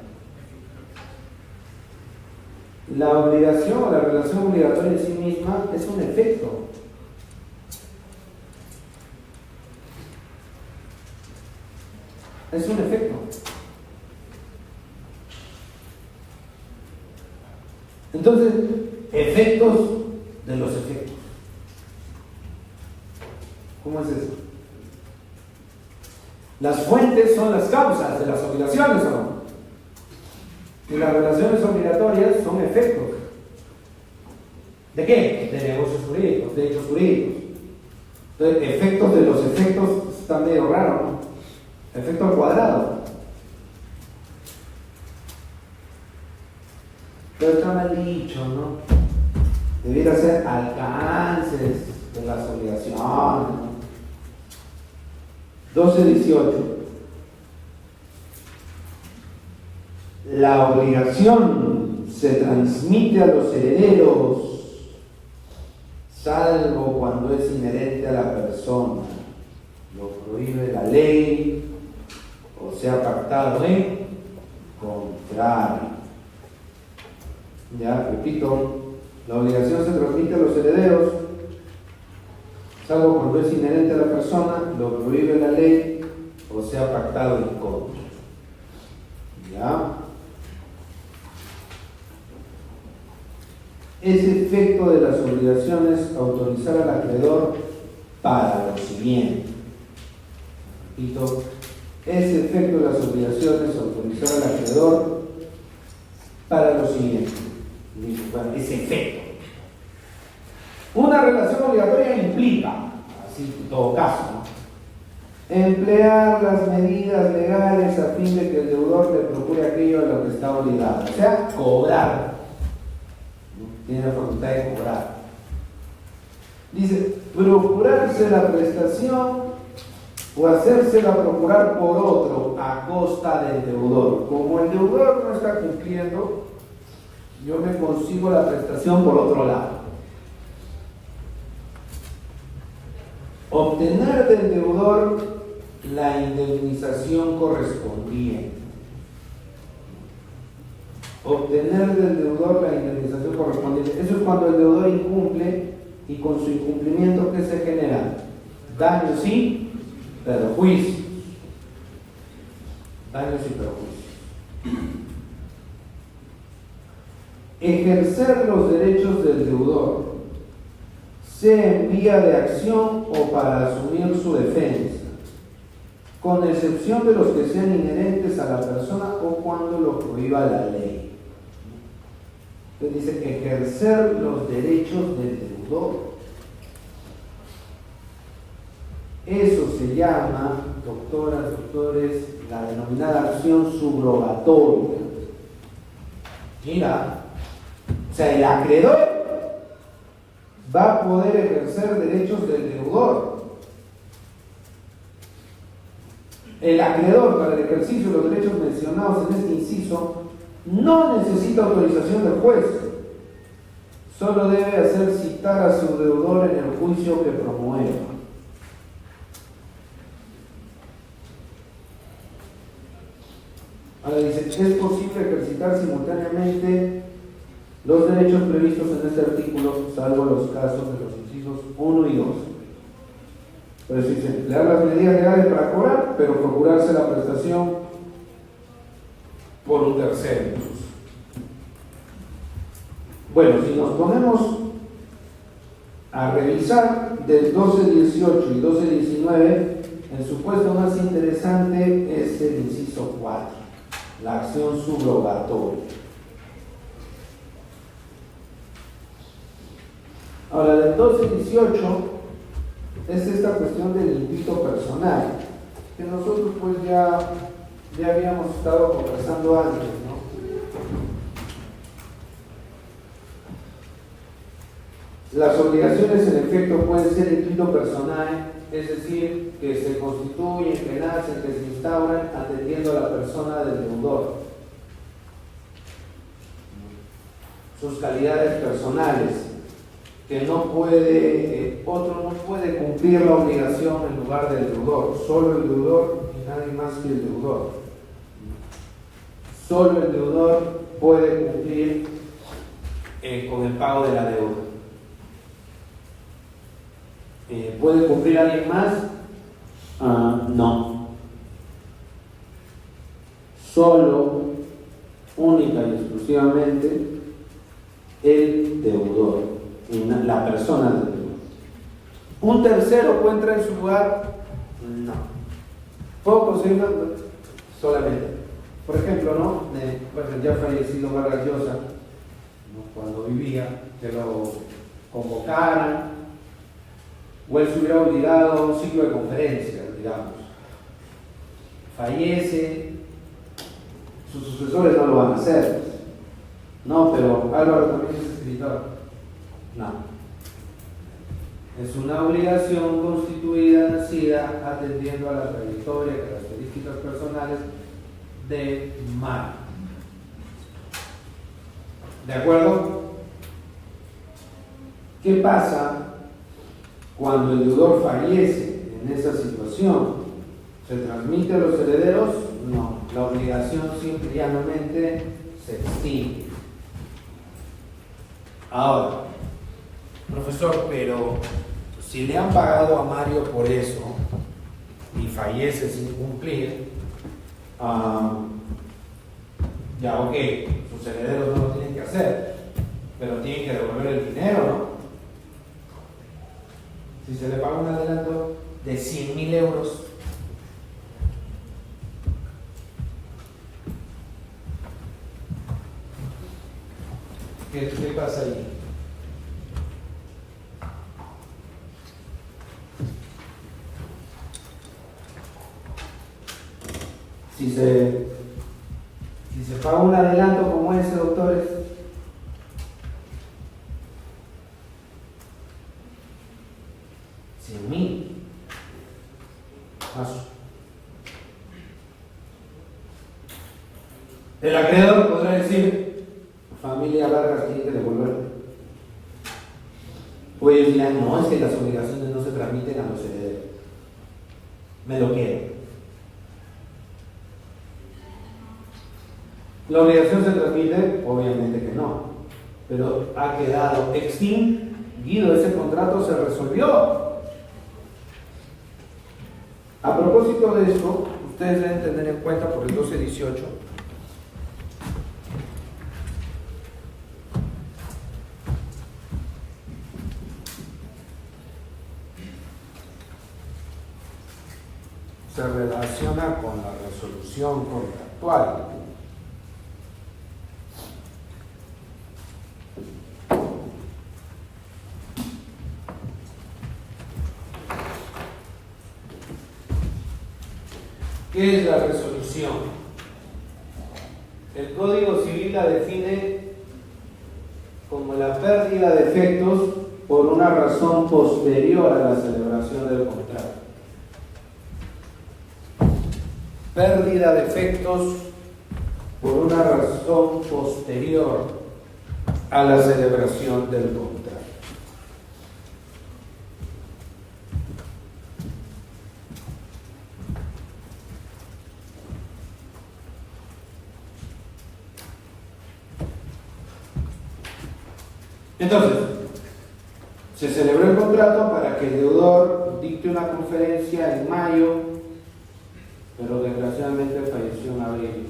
La obligación o la relación obligatoria en sí misma es un efecto. Es un efecto. Entonces, efectos de los efectos. ¿Cómo es eso? Las fuentes son las causas de las obligaciones, ¿o no? Y las relaciones obligatorias son efectos. ¿De qué? De negocios jurídicos, de hechos jurídicos. Entonces, efectos de los efectos está medio raro, ¿no? Efecto al cuadrado. Pero está mal dicho, ¿no? Debiera ser alcances de las obligaciones, ¿no? 12.18. La obligación se transmite a los herederos, salvo cuando es inherente a la persona. lo prohíbe la ley o sea pactado en contrario. Ya, repito, la obligación se transmite a los herederos, salvo cuando es inherente a la persona, lo prohíbe la ley o sea pactado en contra. ¿Ya? Es efecto de las obligaciones autorizar al acreedor para lo siguiente. Repito, es efecto de las obligaciones autorizar al acreedor para lo siguiente. Bueno, es efecto. Una relación obligatoria implica, así en todo caso, ¿no?, emplear las medidas legales a fin de que el deudor le procure aquello a lo que está obligado, o sea, cobrar. Tiene la facultad de cobrar. Dice, procurarse la prestación o hacérsela procurar por otro a costa del deudor. Como el deudor no está cumpliendo, yo me consigo la prestación por otro lado. Obtener del deudor la indemnización correspondiente. Obtener del deudor la indemnización correspondiente. Eso es cuando el deudor incumple y con su incumplimiento, ¿qué se genera? Daños y perjuicios. Daños y perjuicios. Ejercer los derechos del deudor, sea en vía de acción o para asumir su defensa, con excepción de los que sean inherentes a la persona o cuando lo prohíba la ley. Entonces dice ejercer los derechos del deudor. Eso se llama, doctoras, doctores, la denominada acción subrogatoria. Mira, o sea, el acreedor va a poder ejercer derechos del deudor. El acreedor, para el ejercicio de los derechos mencionados en este inciso, no necesita autorización del juez, solo debe hacer citar a su deudor en el juicio que promueva. Ahora dice, es posible ejercitar simultáneamente los derechos previstos en este artículo, salvo los casos de los incisos 1 y 2. Por eso dice, emplear las medidas legales para cobrar, pero procurarse la prestación por un tercero. Bueno, si nos ponemos a revisar del 12.18 y 12.19, el supuesto más interesante es el inciso 4, la acción subrogatoria. Ahora, del 12.18 es esta cuestión del impito personal, que nosotros pues ya habíamos estado conversando antes, ¿no? Las obligaciones en efecto pueden ser impito personal, es decir, que se constituyen, que nacen, que se instauran atendiendo a la persona del deudor, sus calidades personales, que no puede, otro no puede cumplir la obligación en lugar del deudor, solo el deudor y nadie más que el deudor. Solo el deudor puede cumplir con el pago de la deuda. ¿Puede cumplir alguien más? No. Solo, única y exclusivamente, el deudor. La persona del deudor. ¿Un tercero puede entrar en su lugar? No. ¿Puedo conseguirlo? Solamente. Por ejemplo, ¿no? Bueno, ya fallecido Vargas Llosa, ¿no?, cuando vivía, que lo convocaran, o él se hubiera obligado a un ciclo de conferencias, digamos. Fallece, sus sucesores no lo van a hacer. No, pero Álvaro también es escritor. No. Es una obligación constituida, nacida, atendiendo a la trayectoria, características personales de Mar. ¿De acuerdo? ¿Qué pasa cuando el deudor fallece en esa situación. ¿Se transmite a los herederos? No, la obligación simple y llanamente se extingue. Ahora, profesor, pero si le han pagado a Mario por eso y fallece sin cumplir, ya ok, sus herederos no lo tienen que hacer, pero tienen que devolver el dinero, ¿no? Si se le paga un adelanto de 100.000 euros, ¿qué pasa ahí? Si se paga un adelanto como ese, doctores, $100.000. El acreedor podrá decir, familia Vargas tiene que devolver. O ellos dirán, no, es que las obligaciones no se transmiten a los herederos. Me lo quiero. ¿La obligación se transmite? Obviamente que no. Pero ha quedado extinguido, ese contrato se resolvió. A propósito de esto, ustedes deben tener en cuenta por el 1218 se relaciona con la resolución contractual. ¿Qué es la resolución? El Código Civil la define como la pérdida de efectos por una razón posterior a la celebración del contrato. Pérdida de efectos por una razón posterior a la celebración del contrato. Entonces, se celebró el contrato para que el deudor dicte una conferencia en mayo, pero desgraciadamente falleció en abril.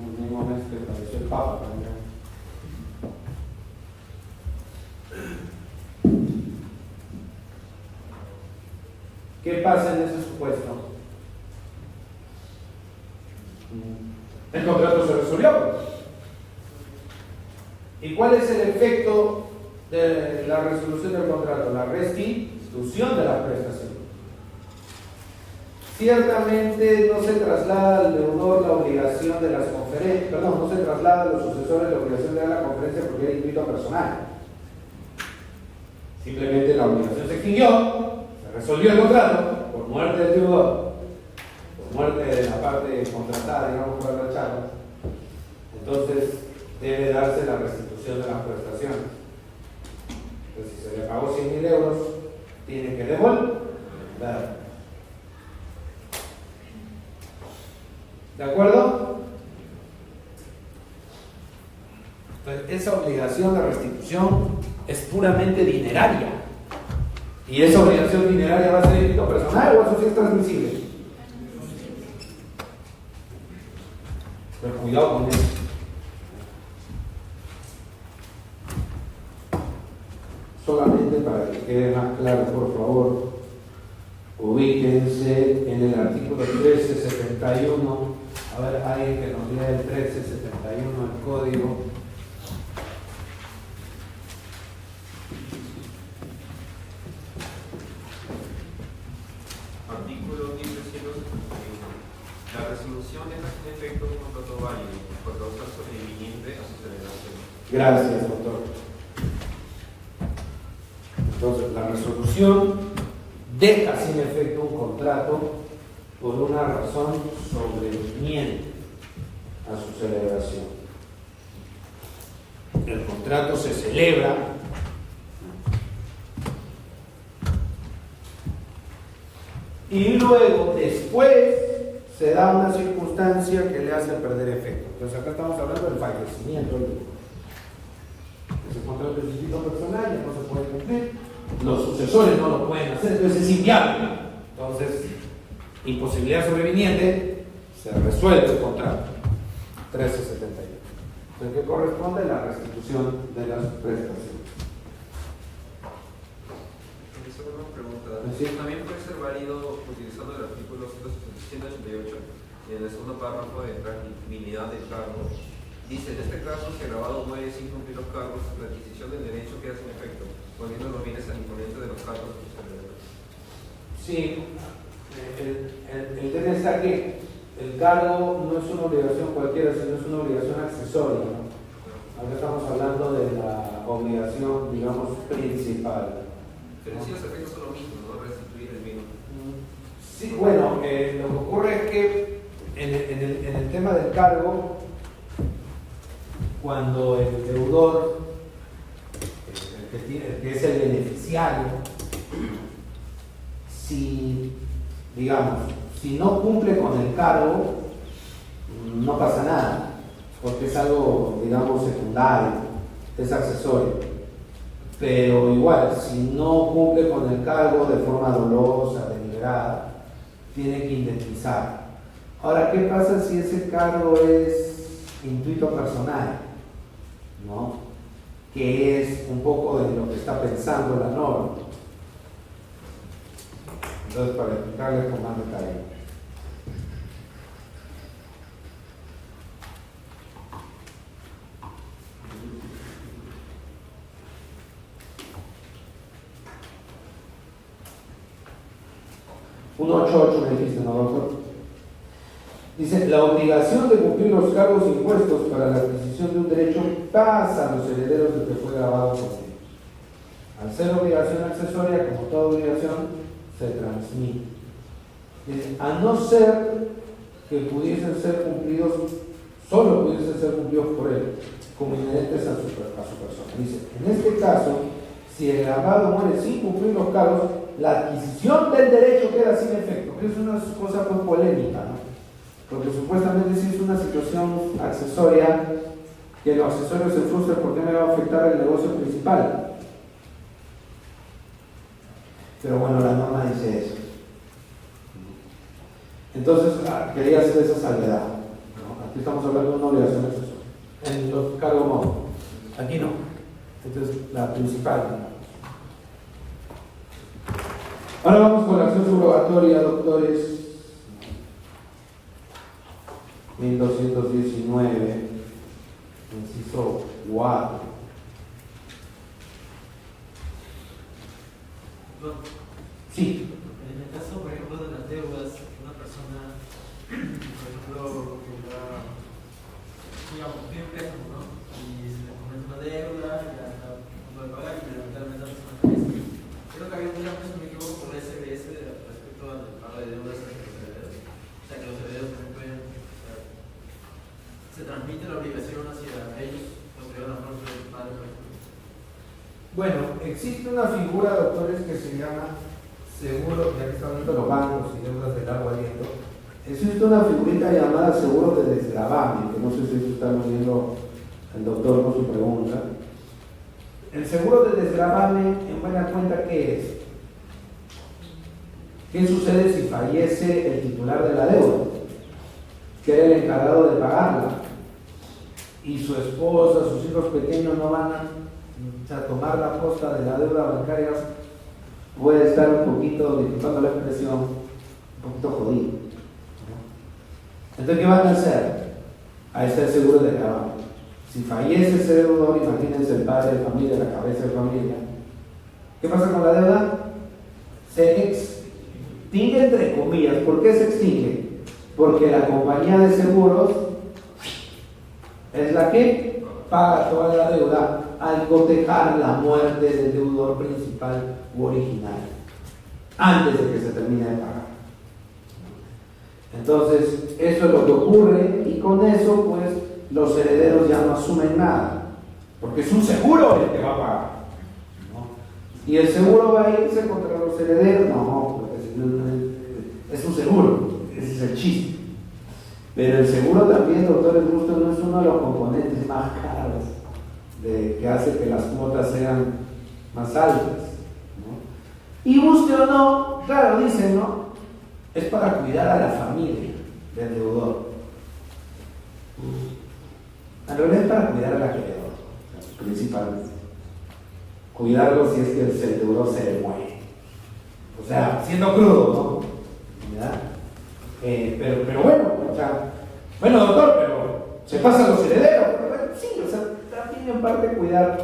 El mismo mes que falleció el Papa también. ¿Qué pasa en ese supuesto? El contrato se resolvió. ¿Y cuál es el efecto de la resolución del contrato? La restitución de la prestación. Ciertamente no se traslada al deudor la obligación de las conferencias, no se traslada a los sucesores la obligación de la conferencia porque era intuito personal. Simplemente la obligación se extinguió, se resolvió el contrato por muerte del deudor, por muerte de la parte contratada, digamos, por la charla. Entonces, debe darse la restitución de las prestaciones. Entonces, si se le pagó 100.000 euros, tiene que devolver. ¿De acuerdo? Entonces, esa obligación de restitución es puramente dineraria. Y esa obligación dineraria va a ser delito personal o eso sí es transmisible. Pero cuidado con eso. Solamente para que quede más claro, por favor, ubíquense en el artículo 1371. A ver, alguien que nos lea el 1371 del código. Artículo 1371. La resolución deja sin efecto un contrato válido por causa sobreviniente a su celebración. Gracias, doctor. Entonces, la resolución deja sin efecto un contrato por una razón sobreviniente a su celebración. El contrato se celebra y luego después se da una circunstancia que le hace perder efecto. Entonces acá estamos hablando del fallecimiento del deudor. Ese contrato de requisito personal ya no se puede cumplir, los sucesores no lo pueden hacer, entonces es inviable. Entonces, imposibilidad sobreviniente, se resuelve el contrato. 1371. Entonces, ¿qué corresponde? La restitución de las prestaciones. Una pregunta. Sí. También puede ser válido utilizando el artículo 188 y en el segundo párrafo de transmisibilidad del cargo. Dice, en este caso, si el grabado muere sin cumplir los cargos, la adquisición del derecho queda sin efecto, volviendo los bienes al imponente de los cargos de sus herederos. Sí, el tema está que el cargo no es una obligación cualquiera, sino es una obligación accesoria, ¿no? Ahora estamos hablando de la obligación, digamos, principal. Pero si los efectos son lo mismo, ¿no? Restituir el bien. Sí, bueno, lo que ocurre es que en el tema del cargo, cuando el deudor, el que es el beneficiario, si, digamos, si no cumple con el cargo, no pasa nada, porque es algo, digamos, secundario, es accesorio. Pero igual, si no cumple con el cargo de forma dolosa, deliberada, tiene que indemnizar. Ahora, ¿qué pasa si ese cargo es intuito personal? ¿No? Que es un poco de lo que está pensando la norma. Entonces, para explicarles con más detalle. Un 8.8 me dijiste, ¿no, doctor? Dice, la obligación de cumplir los cargos impuestos para la adquisición de un derecho pasa a los herederos del que fue grabado por ellos. Al ser obligación accesoria, como toda obligación, se transmite. Dice, a no ser que pudiesen ser cumplidos, solo pudiesen ser cumplidos por él, como inherentes a su persona. Dice, en este caso, si el grabado muere sin cumplir los cargos, la adquisición del derecho queda sin efecto. Es una cosa muy polémica, ¿no? Porque supuestamente si es una situación accesoria, que lo accesorio se frustra porque me va a afectar el negocio principal. Pero bueno, la norma dice eso. Entonces, quería hacer esa salvedad, ¿no? Aquí estamos hablando de una obligación accesoria. En los cargos no. Aquí no. Entonces, la principal, ¿no? Ahora vamos con la acción subrogatoria, doctores. 1219, inciso 4. Sí. En el caso, por ejemplo, de las deudas, una persona, por ejemplo, que va, digamos, tiene un préstamo, ¿no? Y se le comete una deuda, ya está a punto de pagar y lamentablemente la persona fallece. Creo que había muchas veces, me equivoco, por SBS respecto al pago de deudas hacia los herederos. O sea, que los herederos también pueden, se transmite la obligación hacia ellos, lo que van a poner del padre, por ejemplo. Bueno, existe una figura, doctores, que se llama seguro, ya que están hablando de los bancos y deudas de largo aliento. Existe una figurita llamada seguro de desgravamen, que no sé si está viendo el doctor con su pregunta. El seguro de desgravamen, en buena cuenta, ¿qué es? ¿Qué sucede si fallece el titular de la deuda, que era el encargado de pagarla, y su esposa, sus hijos pequeños no van a tomar la posta de la deuda bancaria? Puede estar un poquito, disculpando la expresión, un poquito jodido, ¿no? Entonces, ¿qué van a hacer? Ahí está el seguro de desgravamen. Si fallece ese deudor, imagínense el padre de familia, la cabeza de familia, ¿qué pasa con la deuda? Se extingue, entre comillas. ¿Por qué se extingue? Porque la compañía de seguros es la que paga toda la deuda al cotejar la muerte del deudor principal u original, antes de que se termine de pagar. Entonces, eso es lo que ocurre, y con eso, pues, los herederos ya no asumen nada, porque es un seguro el que va a pagar, ¿no? Y el seguro va a irse contra los herederos, no, porque si no, es un seguro, ese es el chiste. Pero el seguro también, doctores Gusto, no es uno de los componentes más caros que hace que las cuotas sean más altas, ¿no? Y guste o no, claro, dicen, ¿no? Es para cuidar a la familia del deudor. En realidad es para cuidar al acreedor, principalmente. Cuidarlo si es que el deudor se le muere. O sea, siendo crudo, ¿no? ¿Verdad? Pero bueno, o sea, bueno, doctor, pero se pasan los herederos. Pero bueno, sí, o sea, también en parte cuidar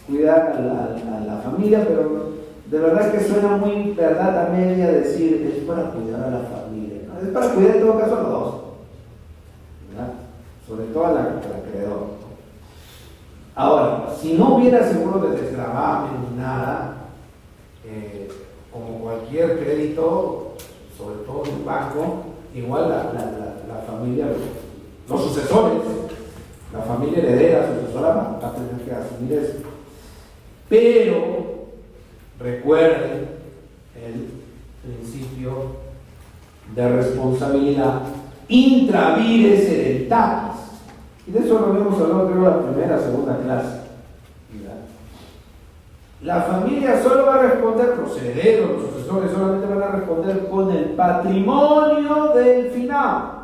a la familia, pero de verdad que suena muy verdad a media decir es para cuidar a la familia, ¿no? Es para cuidar en todo caso a los dos, ¿verdad? Sobre todo al acreedor. Ahora, si no hubiera seguro de desgravamen ni nada, como cualquier crédito, sobre todo en un banco, igual la familia, los sucesores, la familia heredera, sucesora va a tener que asumir eso. Pero recuerden el principio de responsabilidad intravires hereditatis. Y de eso lo hemos hablado, creo, la primera, segunda clase. ¿Verdad? La familia solo va a responder, los herederos, los sucesores solamente van a responder con el patrimonio del finado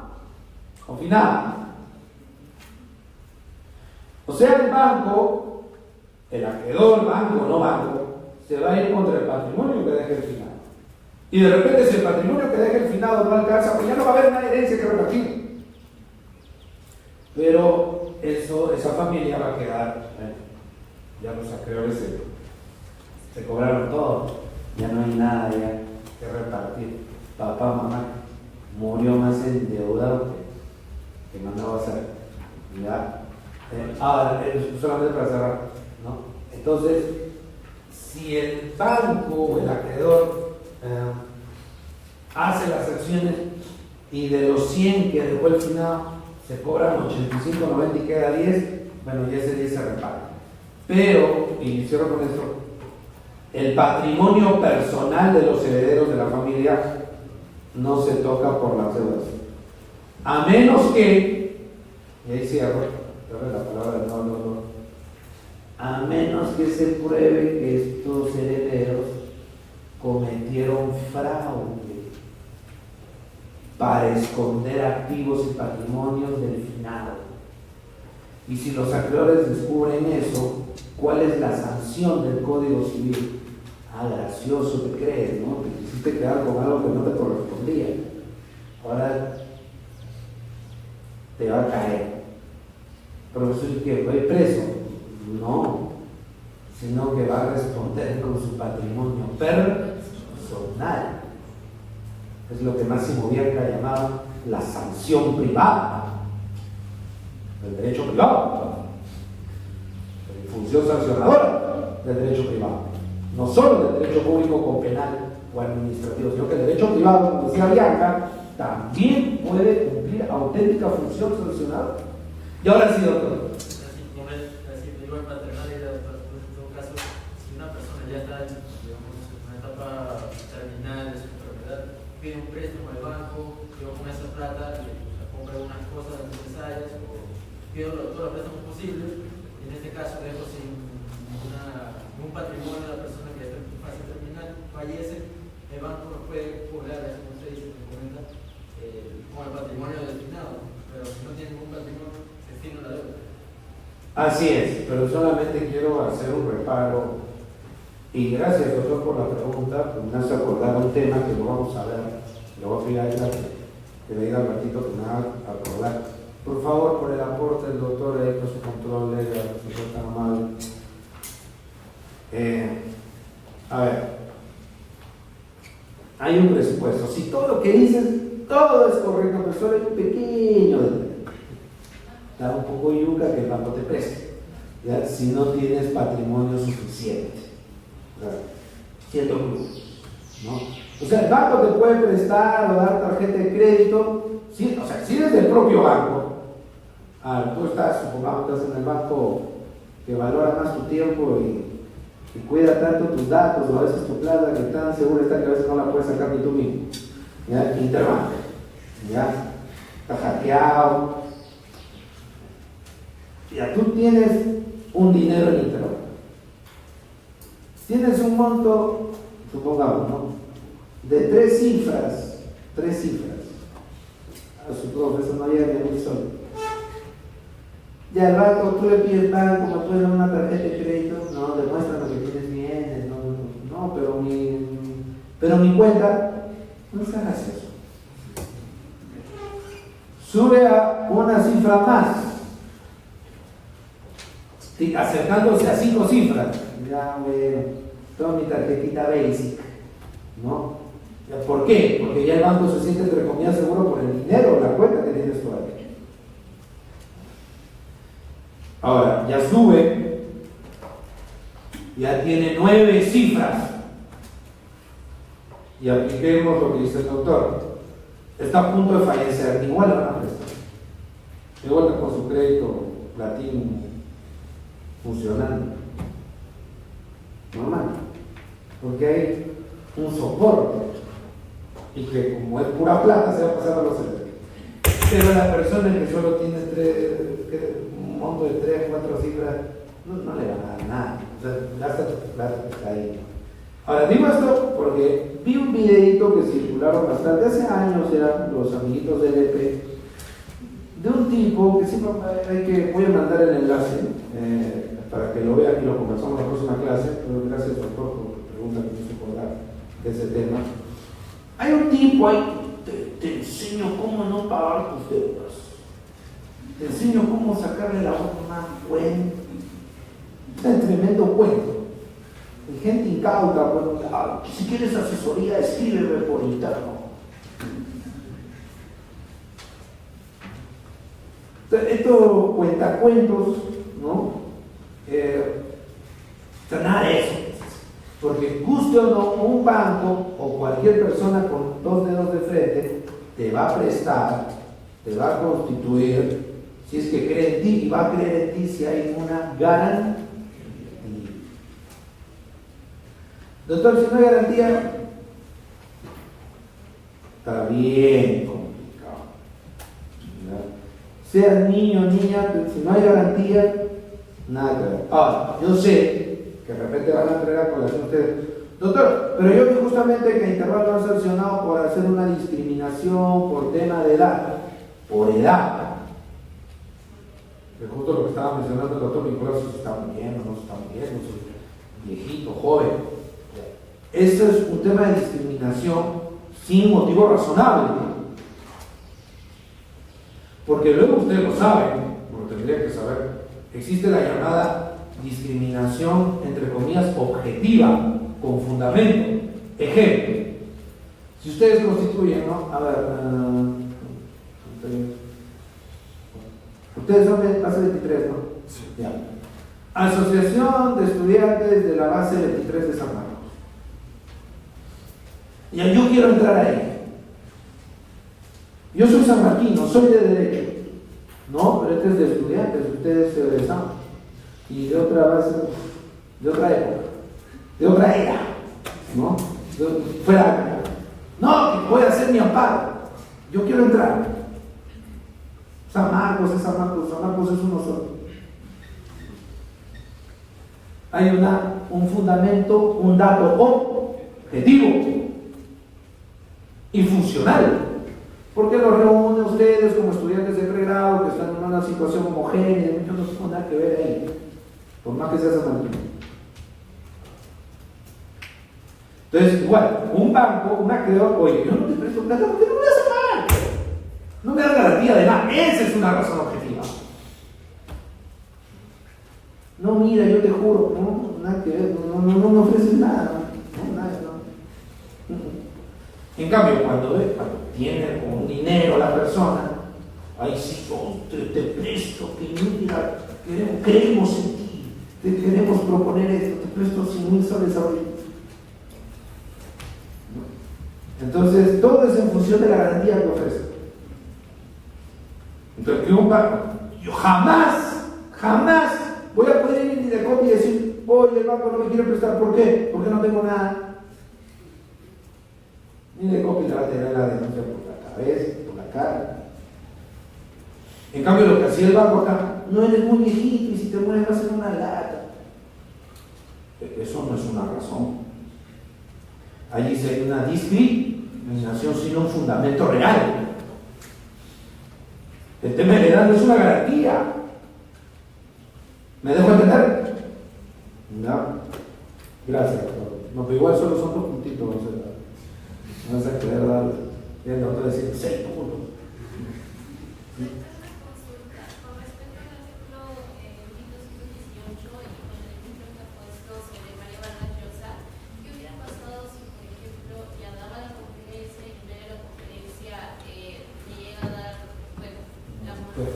o finado. O sea, el banco, el acreedor, banco o no banco, se va a ir contra el patrimonio que deje el finado. Y de repente, si el patrimonio que deje el finado no alcanza, pues ya no va a haber una herencia que repartir. Pero esa familia va a quedar, ya los acreedores se cobraron todo, ya no hay nada ya que repartir. Papá, mamá, murió más endeudado que mandaba a hacer. ¿Ya? Ahora, solamente para cerrar, ¿no? Entonces, si el banco o el acreedor hace las acciones y de los 100 que dejó el finado se cobran 85, 90 y queda 10, bueno, ya ese 10 se reparte. Pero, y cierro con esto, el patrimonio personal de los herederos de la familia no se toca por las deudas. A menos que, y ahí cierro la palabra, no. A menos que se pruebe que estos herederos cometieron fraude para esconder activos y patrimonios del finado. Y si los acreedores descubren eso, ¿cuál es la sanción del Código Civil? Ah, gracioso te crees, ¿no? Te quisiste quedar con algo que no te correspondía. Ahora te va a caer. Profesor, ¿y qué? ¿Voy preso? No, sino que va a responder con su patrimonio personal. Es lo que Máximo Bianca llamaba la sanción privada, del derecho privado, la función sancionadora del derecho privado, no solo del derecho público con penal o administrativo, sino que el derecho privado, como decía Bianca, también puede cumplir auténtica función sancionadora. Y ahora sí, doctor. Digo, en paternalidad, en todo caso, si una persona ya está, digamos, en una etapa terminal de su enfermedad, pide un préstamo al banco, yo con esa plata le compro unas cosas necesarias o pido todos los préstamos posibles, y en este caso dejo sin ningún patrimonio de la persona que está en fase terminal, fallece, el banco no puede cobrar, como usted dice, me comenta, con el patrimonio destinado, pero si no tiene ningún patrimonio, se extingue la deuda. Así es, pero solamente quiero hacer un reparo. Y gracias, doctor, por la pregunta. Me hace acordar un tema que lo vamos a ver. Le voy a pedir a ella que le diga al ratito que me haga acordar. Por favor, por el aporte del doctor ahí con su control legal, si fue tan amable. A ver, hay un presupuesto. Si todo lo que dices, todo es correcto, pero solo hay un pequeño detalle. Da un poco yuca que el banco te preste, ¿ya? Si no tienes patrimonio suficiente, cierto grupo, ¿no? O sea, el banco te puede prestar o dar tarjeta de crédito, ¿sí? O sea, si eres del propio banco, tú estás, supongamos que estás en el banco que valora más tu tiempo y cuida tanto tus datos o a veces tu plata que tan segura está que a veces no la puedes sacar ni tú mismo. ¿ya? Interbank, ¿ya? Está hackeado. Ya, tú tienes un dinero en Interbank. Tienes un monto, supongamos, ¿no? De 3 cifras. A su profesor no llega ni un solo. Ya el banco, tú le pides banco, me puedes dar una tarjeta de crédito, no, demuéstrame que tienes bienes, no, pero mi cuenta, no es tan gracioso. Sube a una cifra más, acercándose a 5 cifras. Ya, bueno, toda mi tarjetita basic, ¿no? ¿Por qué? Porque ya el banco se siente, entre comillas, seguro por el dinero, la cuenta que tienes tú ahí. Ahora, ya sube, ya tiene 9 cifras. Y apliquemos lo que dice el doctor. Está a punto de fallecer, igual le van a prestar. Igual con su crédito latino funcionando. Normal. Porque hay un soporte. Y que como es pura plata, se va a pasar a los cerebros. Pero la persona que solo tiene un monto de 3, 4 cifras, no le van a dar nada. O sea, gasta tu plata que está ahí. Ahora, digo esto porque vi un videito que circularon bastante hace años, eran los amiguitos del EP, de un tipo que siempre voy a mandar el enlace para que lo vean y lo conversamos en la próxima clase. Pero gracias, doctor, por la pregunta que me hizo acordar de ese tema. Hay un tipo ahí, te enseño cómo no pagar tus deudas, te enseño cómo sacarle la última cuenta. Es un tremendo cuento. Hay gente incauta, bueno, si quieres asesoría, escríbeme por interno. Esto cuentacuentos, ¿no? Nada de eso. Porque guste o no, un banco o cualquier persona con 2 dedos de frente te va a prestar, te va a constituir, si es que cree en ti, y va a creer en ti si hay una garantía. Doctor, si no hay garantía, está bien complicado. ¿Ya? Sea niño o niña, si no hay garantía, nada que ver. Ahora, yo sé que de repente van a traer a colación ustedes. Doctor, pero yo vi justamente que Interbank lo han sancionado por hacer una discriminación por tema de edad. Por edad. Que justo lo que estaba mencionando el doctor Nicolás, si se está muriendo, no se está muriendo, si es viejito, joven. Eso es un tema de discriminación sin motivo razonable. Porque luego ustedes lo saben, porque tendrían que saber, existe la llamada discriminación, entre comillas, objetiva, con fundamento. Ejemplo, si ustedes constituyen, ¿no? A ver, ustedes son de base 23, ¿no? Sí. Ya. Asociación de Estudiantes de la base 23 de San Marcos. Ya, yo quiero entrar ahí. Yo soy sanmarquino, soy de derecho, ¿no? Pero este es de estudiantes, ustedes se egresaron. Y de otra base, de otra época, de otra era, ¿no? Fuera, no, que voy a hacer mi amparo, yo quiero entrar. San Marcos es San Marcos, San Marcos es uno solo. Hay un fundamento, un dato objetivo y funcional, porque los reúne a ustedes como estudiantes de pregrado que están en una situación homogénea, muchos no tienen nada que ver ahí, por más que sea San Martín. Entonces, igual, un banco, un acreedor, oye, yo no te presto plata porque no me das a pagar, no me das garantía de nada, esa es una razón objetiva. No, mira, yo te juro, no, nada que ver, no me ofreces nada, no, nada, no. En cambio, cuando tiene un dinero la persona, ahí sí, te presto, que mira, creemos en ti, te queremos proponer esto, te presto 100,000 soles ahorita. Entonces, todo es en función de la garantía que ofrece. Entonces, que un banco, yo jamás voy a poder ir ni de copia y decir, oye, el banco no me quiere prestar, ¿por qué? Porque no tengo nada. Ni de copia la va a tener poner la denuncia por la cabeza, por la cara. En cambio, lo que hacía el banco acá, no eres muy viejito y si te mueres vas a ser una lata. Eso no es una razón. Allí se hay una discriminación sin un fundamento real. El tema de la edad no es una garantía. ¿Me dejo entender? No. Gracias. No, pero igual solo son 2 puntitos. O sea, no vas a querer dar. Ya no voy a decir 6 puntos.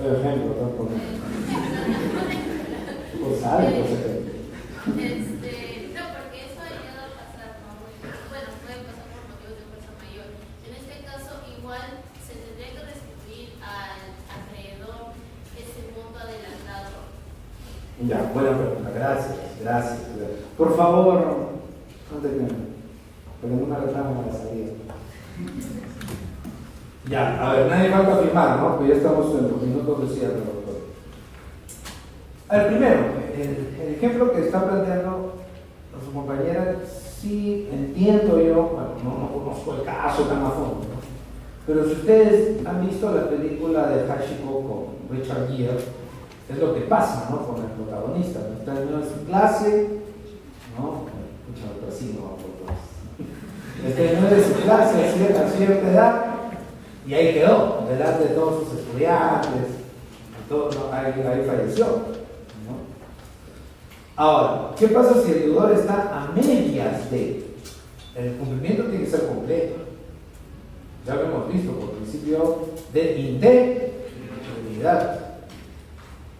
Ejemplo, no poner. Pues sabe, no sé qué. No, porque eso ha llegado a pasar, ¿no? Bueno, puede pasar por motivos de fuerza mayor. En este caso, igual se tendría que restituir al acreedor ese monto adelantado. Ya, buena pregunta, gracias. Por favor, no te porque no me reclaman la salida. Ya, a ver, nadie falta firmar, ¿no? Pues ya estamos en los minutos de cierre, doctor. A ver, primero, el ejemplo que está planteando su compañera, sí entiendo yo, bueno, no conozco el caso tan a fondo, ¿no? Pero si ustedes han visto la película de Hachiko con Richard Gere, es lo que pasa, ¿no? Con el protagonista, ¿no? Está en su clase, ¿no? Escucha, otro así, no, está en su clase a cierta edad. Y ahí quedó, delante de todos sus estudiantes, todo, ¿no? ahí falleció. ¿No? Ahora, ¿qué pasa si el deudor está a medias de? El cumplimiento tiene que ser completo. Ya lo hemos visto por principio de integridad.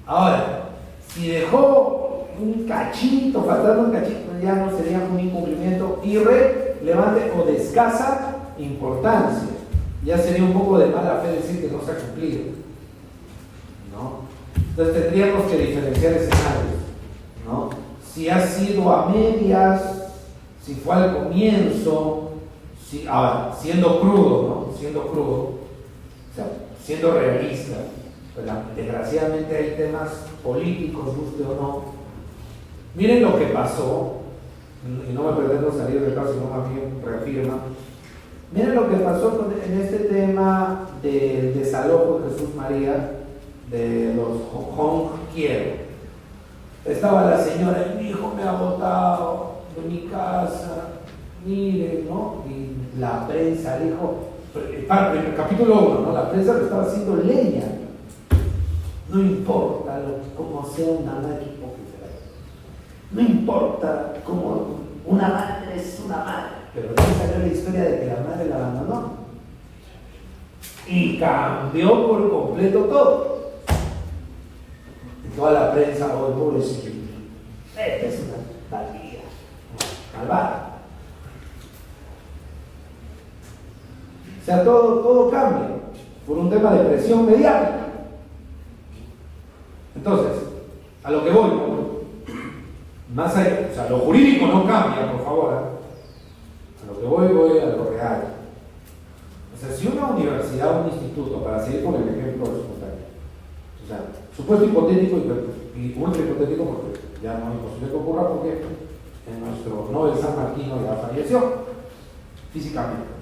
Ahora, si dejó un cachito, faltando un cachito, ya no sería un incumplimiento irrelevante o de escasa importancia. Ya sería un poco de mala fe decir que no se ha cumplido, ¿no? Entonces tendríamos que diferenciar escenarios, ¿no? Si ha sido a medias, si fue al comienzo, ahora, siendo crudo, ¿no? Siendo crudo, o sea, siendo realista, pues desgraciadamente hay temas políticos, guste o no. Miren lo que pasó, y no me pretendo salir del caso, sino más bien reafirma. Miren lo que pasó en este tema del desalojo de Jesús María de los Hong Quiero. Estaba la señora, mi hijo me ha botado de mi casa, mire, ¿no? Y la prensa dijo, en el capítulo 1, ¿no? La prensa lo estaba haciendo leña. No importa cómo sea una madre hipócrita. No importa cómo una madre es una madre. Pero no salió la historia de que la madre la abandonó. Y cambió por completo todo. Y toda la prensa, hoy pobrecito, esta es una valía, malvada. O sea, todo cambia por un tema de presión mediática. Entonces, a lo que voy, ¿no? Más allá, o sea, lo jurídico no cambia, por favor, ¿eh? A lo que voy a lo real. O sea, si una universidad o un instituto, para seguir con el ejemplo de los compañeros, o sea, supuesto hipotético y ultra hipotético, porque ya no es posible que ocurra, porque en nuestro Nobel San Martino ya falleció físicamente.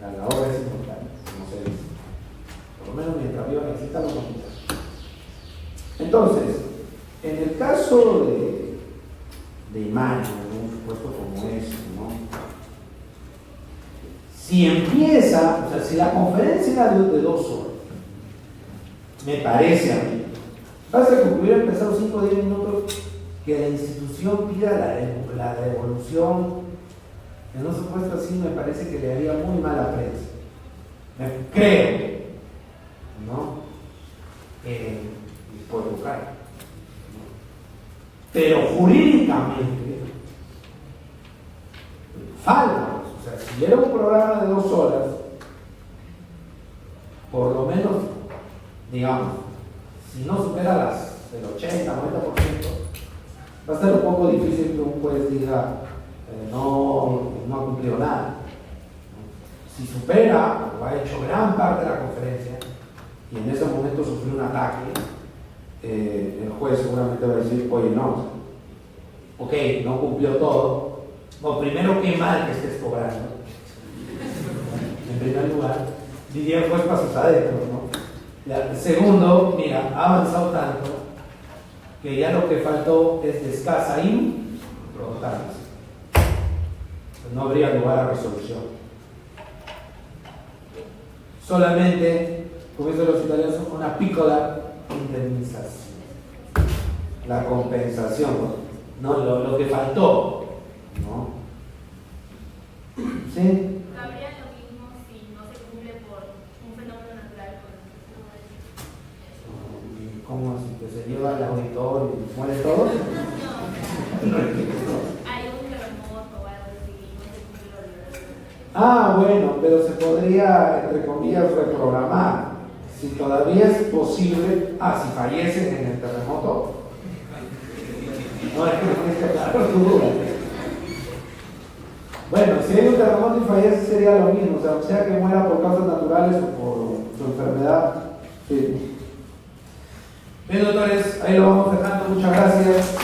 La obra es importante, como se dice. Por lo menos mientras viva necesita los bonitos. Entonces, en el caso de Imán, en un supuesto como este, ¿no? Si empieza, o sea, si la conferencia era de 2 horas, me parece a mí, basta que hubiera empezado 5 o 10 minutos, que la institución pida la devolución. En un supuesto así me parece que le haría muy mala prensa. Creo, ¿no? Por educar. ¿No? Pero jurídicamente, falta. O sea, si era un programa de 2 horas, por lo menos, digamos, si no supera el 80, 90%, va a ser un poco difícil que un juez diga no ha cumplido nada. Si supera o ha hecho gran parte de la conferencia y en ese momento sufrió un ataque, el juez seguramente va a decir, oye, no, ok, no cumplió todo. Bueno, primero, qué mal que estés cobrando. En primer lugar, diría el juez para sus adentros, ¿no? Segundo, mira, ha avanzado tanto que ya lo que faltó es de escasa importancia. No habría lugar a resolución. Solamente, como dicen los italianos, una piccola indemnización. La compensación, no lo que faltó, ¿no? ¿Sí? ¿Cabría lo mismo si no se cumple por un fenómeno natural? ¿Cómo así? ¿Que se lleva el auditor y muere todo? No, hay un terremoto o algo así y no se cumple la obligación. Ah, bueno, pero se podría, entre comillas, reprogramar. Si todavía es posible, si fallecen en el terremoto, no es que tienes que aclarar tu duda. Bueno, si hay un terremoto y fallece sería lo mismo, o sea que muera por causas naturales o por su enfermedad. Sí. Bien, doctores, ahí lo vamos dejando. Muchas gracias.